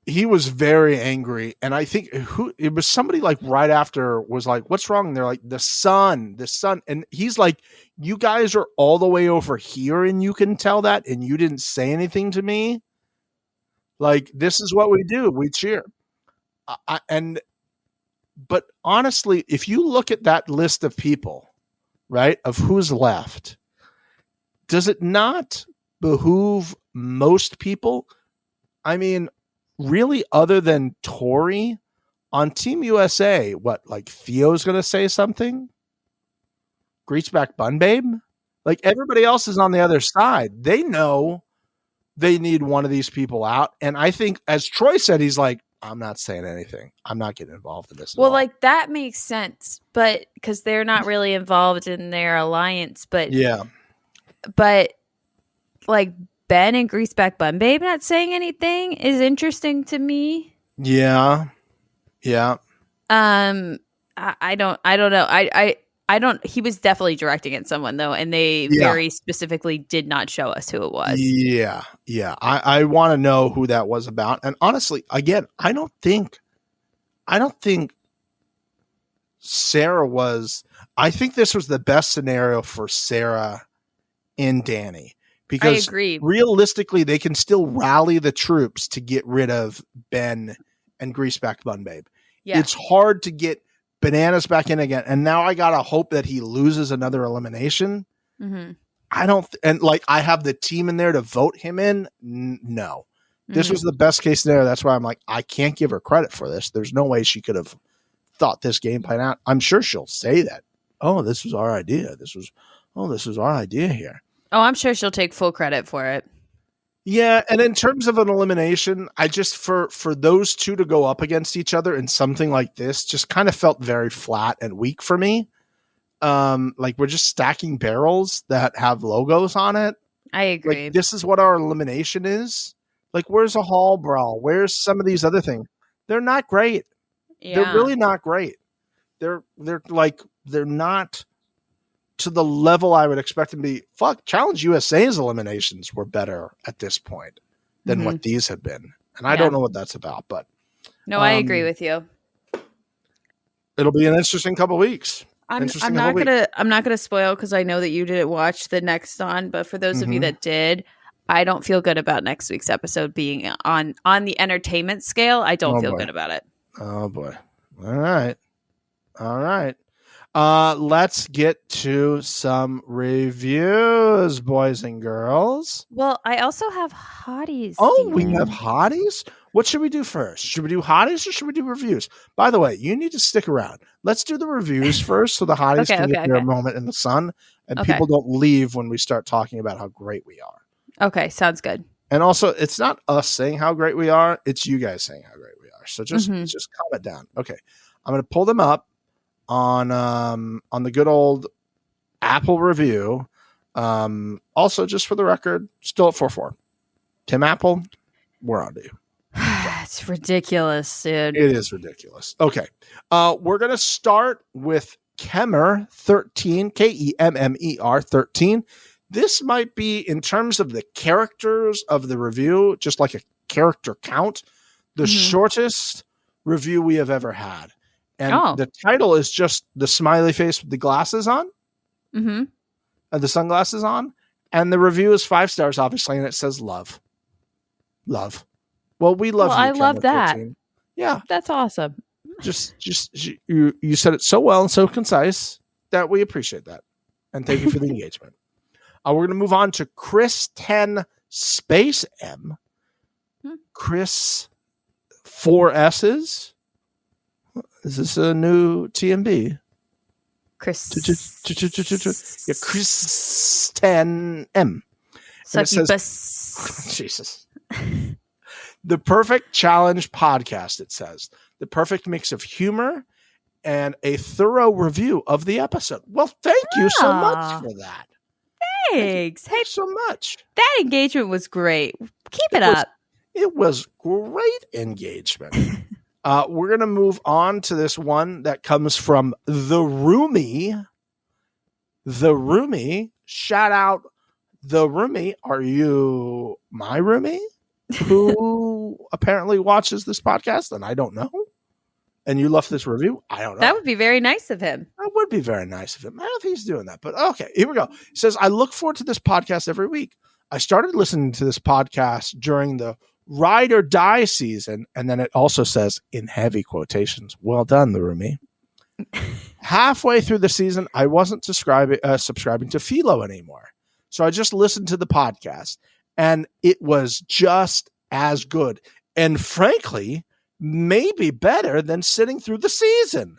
He was very angry. And I think it was somebody like right after was like, what's wrong? And they're like, the sun. And he's like, you guys are all the way over here and you can tell that. And you didn't say anything to me. Like, this is what we do. We cheer. But honestly, if you look at that list of people, right, of who's left, does it not behoove most people? I mean, really, other than Tori on Team USA, what, like Theo's going to say something? Greaseback Bun Babe? Like everybody else is on the other side. They know they need one of these people out. And I think, as Troy said, he's like, I'm not saying anything. I'm not getting involved in this. Well, like that makes sense, but because they're not really involved in their alliance. But yeah, but like Ben and Greaseback Bun Babe not saying anything is interesting to me. Yeah. I don't know. I don't. He was definitely directing at someone though, and they very specifically did not show us who it was. Yeah. I want to know who that was about. And honestly, again, I don't think Sarah was. I think this was the best scenario for Sarah and Danny because I agree. Realistically, they can still rally the troops to get rid of Ben and Greaseback Bun Babe. Yeah. It's hard to get Bananas back in again, and now I gotta hope that he loses another elimination. I don't, and like I have the team in there to vote him in. No, this was the best case scenario. That's why I'm like, I can't give her credit for this. There's no way she could have thought this game plan out. I'm sure she'll say that. Oh, this was our idea. This was our idea here. Oh, I'm sure she'll take full credit for it. Yeah, and in terms of an elimination, I just for those two to go up against each other in something like this just kind of felt very flat and weak for me. Like we're just stacking barrels that have logos on it. I agree. Like this is what our elimination is. Like where's a hall brawl? Where's some of these other things? They're not great. Yeah. They're really not great. They're not to the level I would expect them to be. Fuck, Challenge USA's eliminations were better at this point than what these have been. And I don't know what that's about, but no, I agree with you. It'll be an interesting couple weeks. I'm not gonna spoil because I know that you didn't watch the next on, but for those of you that did, I don't feel good about next week's episode being on the entertainment scale. I don't feel good about it. Oh boy. All right. Let's get to some reviews, boys and girls. Well, I also have hotties. Oh, Steven. we have hotties? What should we do first? Should we do hotties or should we do reviews? By the way, you need to stick around. Let's do the reviews first so the hotties can get their moment in the sun and people don't leave when we start talking about how great we are. Okay, sounds good. And also, it's not us saying how great we are. It's you guys saying how great we are. So just comment down. Okay. I'm going to pull them up on the good old Apple review. Also, just for the record, still at 4-4. Tim Apple, we're on to you. It's ridiculous, dude. It is ridiculous. Okay. We're going to start with Kemmer 13, Kemmer 13. This might be, in terms of the characters of the review, just like a character count, the shortest review we have ever had. And the title is just the smiley face with the glasses on. And the sunglasses on. And the review is 5 stars, obviously, and it says love. Love. Well, we love you. I love that. 13. Yeah. That's awesome. Just you said it so well and so concise that we appreciate that. And thank you for the engagement. We're going to move on to Chris 10 Space M. Chris 4 S's. Is this a new TMB? Chris. Yeah, Chris 10 M. Jesus. The perfect challenge podcast, it says. The perfect mix of humor and a thorough review of the episode. Well, thank you so much for that. Thanks. Hey, so much. That engagement was great. Keep it up. It was great engagement. We're going to move on to this one that comes from The Roomie. The Roomie. Shout out The Roomie. Are you my roomie who apparently watches this podcast and I don't know? And you left this review? I don't know. That would be very nice of him. That would be very nice of him. I don't think he's doing that, but okay, here we go. He says, I look forward to this podcast every week. I started listening to this podcast during the Ride or Die season, and then it also says, in heavy quotations, well done, The Roomie. Halfway through the season, I wasn't subscribing to Philo anymore. So I just listened to the podcast, and it was just as good. And frankly, maybe better than sitting through the season.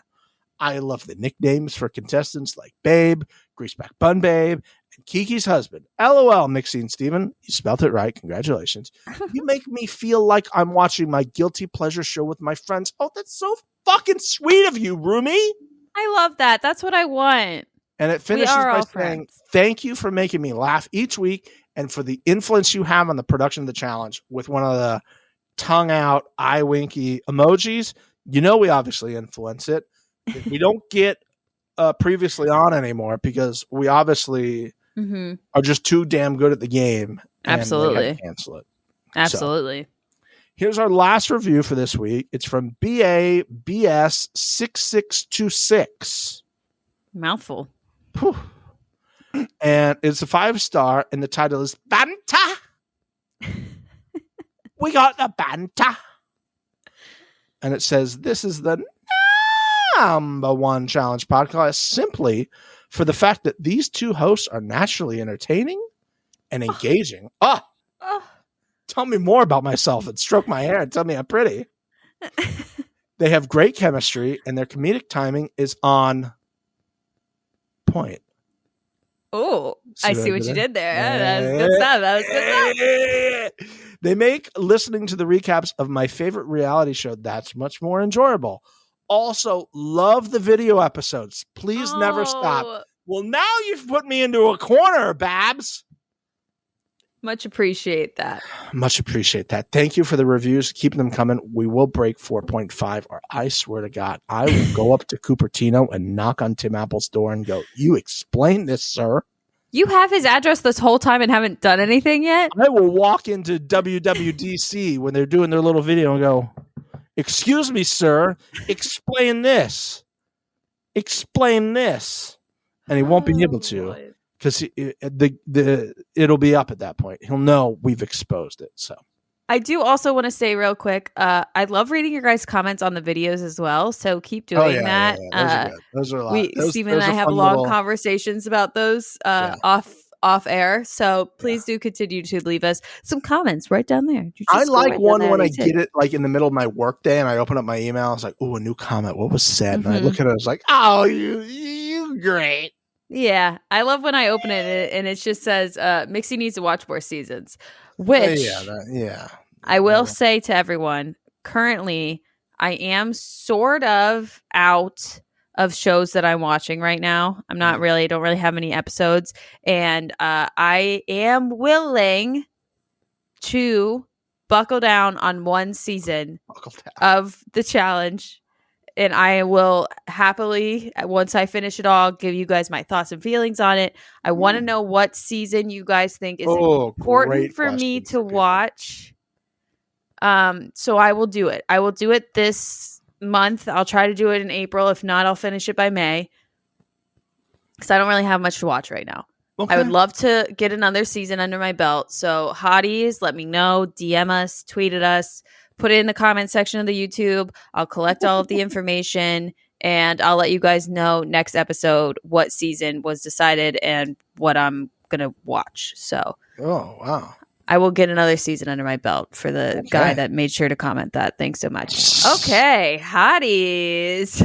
I love the nicknames for contestants like Babe, Greaseback Bun Babe, and Kiki's husband. LOL, Mixie and Steven. You spelled it right. Congratulations. You make me feel like I'm watching my guilty pleasure show with my friends. Oh, that's so fucking sweet of you, Roomie. I love that. That's what I want. And it finishes by saying, thank you for making me laugh each week and for the influence you have on the production of the challenge with one of the tongue out, eye winky emojis. You know, we obviously influence it. We don't get previously on anymore because we obviously are just too damn good at the game. Absolutely. Cancel it. Absolutely. So, here's our last review for this week. It's from BABS6626. Mouthful. Whew. And it's a 5-star, and the title is Banta. We got the Banta. And it says, this is the #1 challenge podcast simply for the fact that these two hosts are naturally entertaining and engaging. Tell me more about myself and stroke my hair and tell me I'm pretty. They have great chemistry and their comedic timing is on point. Oh, I see what you did there. That was good stuff. They make listening to the recaps of my favorite reality show that's much more enjoyable. Also, love the video episodes. Please never stop. Well, now you've put me into a corner, Babs. Much appreciate that. Much appreciate that. Thank you for the reviews. Keep them coming. We will break 4.5, or I swear to God, I will go up to Cupertino and knock on Tim Apple's door and go, "You explain this, sir." You have his address this whole time and haven't done anything yet? I will walk into WWDC when they're doing their little video and go, "Excuse me, sir. Explain this. Explain this." And he won't be able to. Because it'll be up at that point. He'll know we've exposed it. So I do also want to say real quick, I love reading your guys' comments on the videos as well. So keep doing that. Yeah. Those are a lot. Stephen and I have long conversations about those off air. So please do continue to leave us some comments right down there. I like one when I get it like in the middle of my work day and I open up my email. It's like, oh, a new comment. What was said? And I look at it. It's like, oh, you great. Yeah, I love when I open it and it just says Mixie needs to watch more seasons, which I will say to everyone, currently I am sort of out of shows that I'm watching right now. I'm not really, don't really have many episodes, and I am willing to buckle down on one season of the challenge. And I will happily, once I finish it all, give you guys my thoughts and feelings on it. I want to know what season you guys think is important for me to watch. So I will do it. I will do it this month. I'll try to do it in April. If not, I'll finish it by May. Because I don't really have much to watch right now. Okay. I would love to get another season under my belt. So hotties, let me know. DM us, tweet at us. Put it in the comment section of the YouTube. I'll collect all of the information and I'll let you guys know next episode what season was decided and what I'm going to watch. So, wow. I will get another season under my belt for the guy that made sure to comment that. Thanks so much. Okay. Hotties.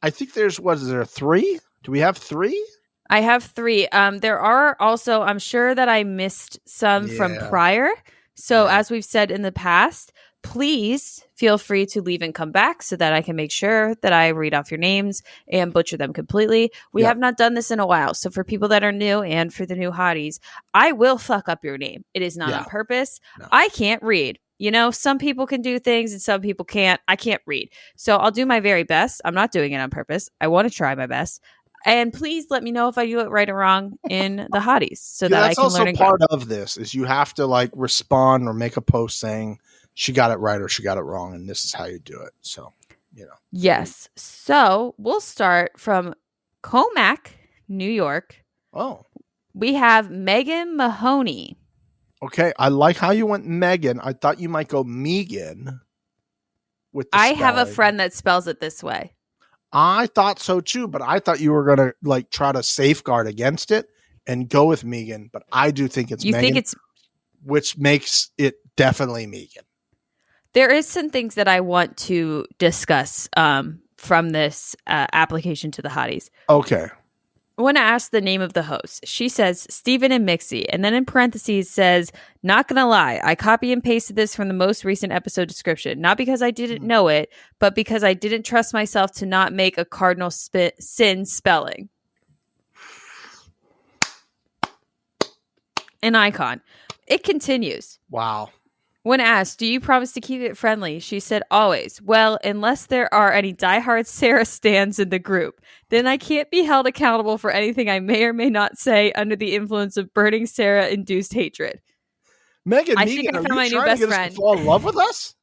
I think is there 3? Do we have 3? I have 3. There are also, I'm sure that I missed some from prior. So as we've said in the past, please feel free to leave and come back so that I can make sure that I read off your names and butcher them completely. We have not done this in a while. So for people that are new and for the new hotties, I will fuck up your name. It is not on purpose. No. I can't read. You know, some people can do things and some people can't. I can't read. So I'll do my very best. I'm not doing it on purpose. I want to try my best. And please let me know if I do it right or wrong in the hotties so that I can learn. That's also part of this is you have to like respond or make a post saying she got it right or she got it wrong. And this is how you do it. So, you know. Yes. So we'll start from Comac, New York. Oh. We have Megan Mahoney. Okay. I like how you went Megan. I thought you might go Megan. I have a friend that spells it this way. I thought so too, but I thought you were going to like try to safeguard against it and go with Megan. But I do think it's Megan. You think it's, which makes it definitely Megan. There is some things that I want to discuss from this application to the hotties. Okay. I want to ask the name of the host. She says Stephen and Mixie, and then in parentheses says, "Not gonna lie, I copy and pasted this from the most recent episode description, not because I didn't know it, but because I didn't trust myself to not make a cardinal sin spelling." An icon. It continues. Wow. When asked, "Do you promise to keep it friendly?" she said, "Always. Well, unless there are any diehard Sarah stans in the group, then I can't be held accountable for anything I may or may not say under the influence of burning Sarah-induced hatred." Megan, I think I found my new best friend. To fall in love with us?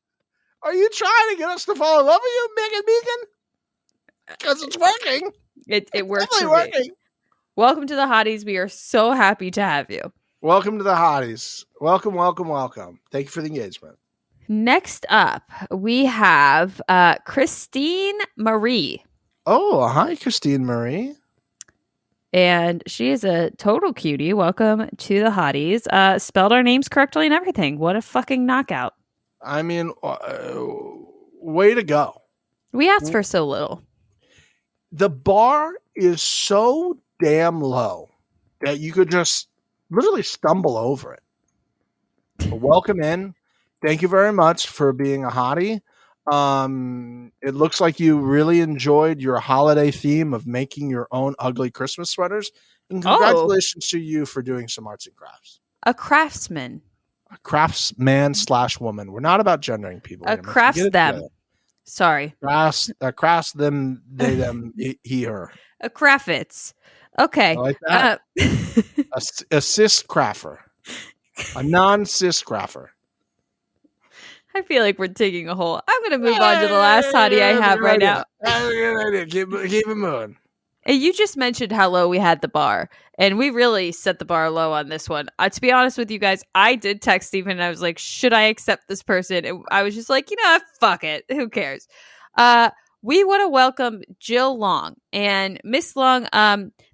Are you trying to get us to fall in love with you, Megan? Because it's working. It works for me. Welcome to the hotties. We are so happy to have you. Welcome to the hotties. Welcome. Thank you for the engagement. Next up, we have Christine Marie. Oh, hi, Christine Marie. And she is a total cutie. Welcome to the hotties. Spelled our names correctly and everything. What a fucking knockout. I mean, way to go. We asked for so little. The bar is so damn low that you could just literally stumble over it. But welcome in. Thank you very much for being a hottie. It looks like you really enjoyed your holiday theme of making your own ugly Christmas sweaters. And congratulations to you for doing some arts and crafts. A craftsman. A craftsman / woman. We're not about gendering people. A crafts them. Sorry. Crafts them, they, them, he, her. A craftits. Okay. I like that. A cis crafter. A non-cis crafter. I feel like we're taking a whole. I'm going to move on to the last hottie I have right now. Keep it moving. And you just mentioned how low we had the bar, and we really set the bar low on this one. To be honest with you guys, I did text Stephen, and I was like, should I accept this person? And I was just like, fuck it. Who cares? We want to welcome Jill Long. And Miss Long,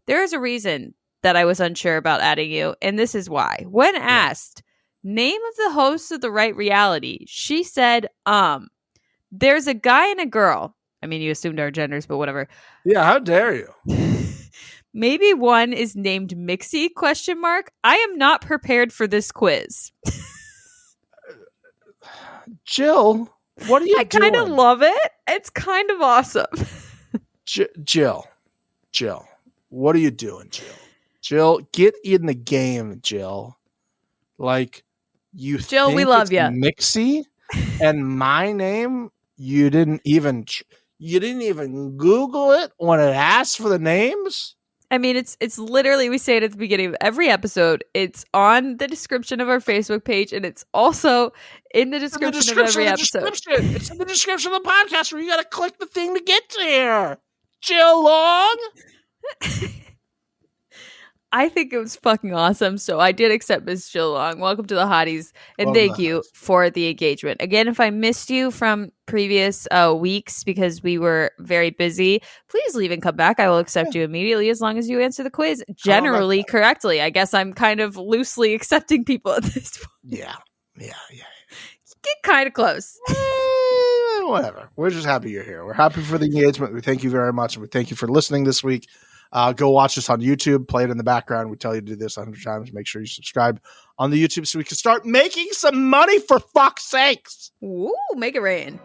there is a reason that I was unsure about adding you, and this is why. When asked, name of the hosts of The Right Reality, she said, there's a guy and a girl. I mean, you assumed our genders, but whatever. Yeah, how dare you? Maybe one is named Mixie, ? I am not prepared for this quiz. Jill, what are you doing? I kind of love it. It's kind of awesome. Jill, what are you doing, Jill? Jill, get in the game, Jill. Like, Jill, we love you. Mixie and my name, you didn't even Google it when it asked for the names? I mean, it's literally, we say it at the beginning of every episode. It's on the description of our Facebook page, and it's also in the description of every episode. It's in the description of the podcast where you got to click the thing to get there. Jill Long. I think it was fucking awesome. So I did accept Miss Jill Long. Welcome to the hotties. And thank you for the engagement. Again, if I missed you from previous weeks because we were very busy, please leave and come back. I will accept you immediately as long as you answer the quiz generally correctly. I guess I'm kind of loosely accepting people at this point. Yeah. Get kind of close. Whatever. We're just happy you're here. We're happy for the engagement. We thank you very much. And we thank you for listening this week. Go watch us on YouTube. Play it in the background. We tell you to do this 100 times. Make sure you subscribe on the YouTube so we can start making some money, for fuck's sakes. Ooh, make it rain.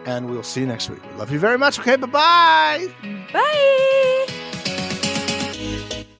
And we'll see you next week. We love you very much. Okay, bye-bye. Bye.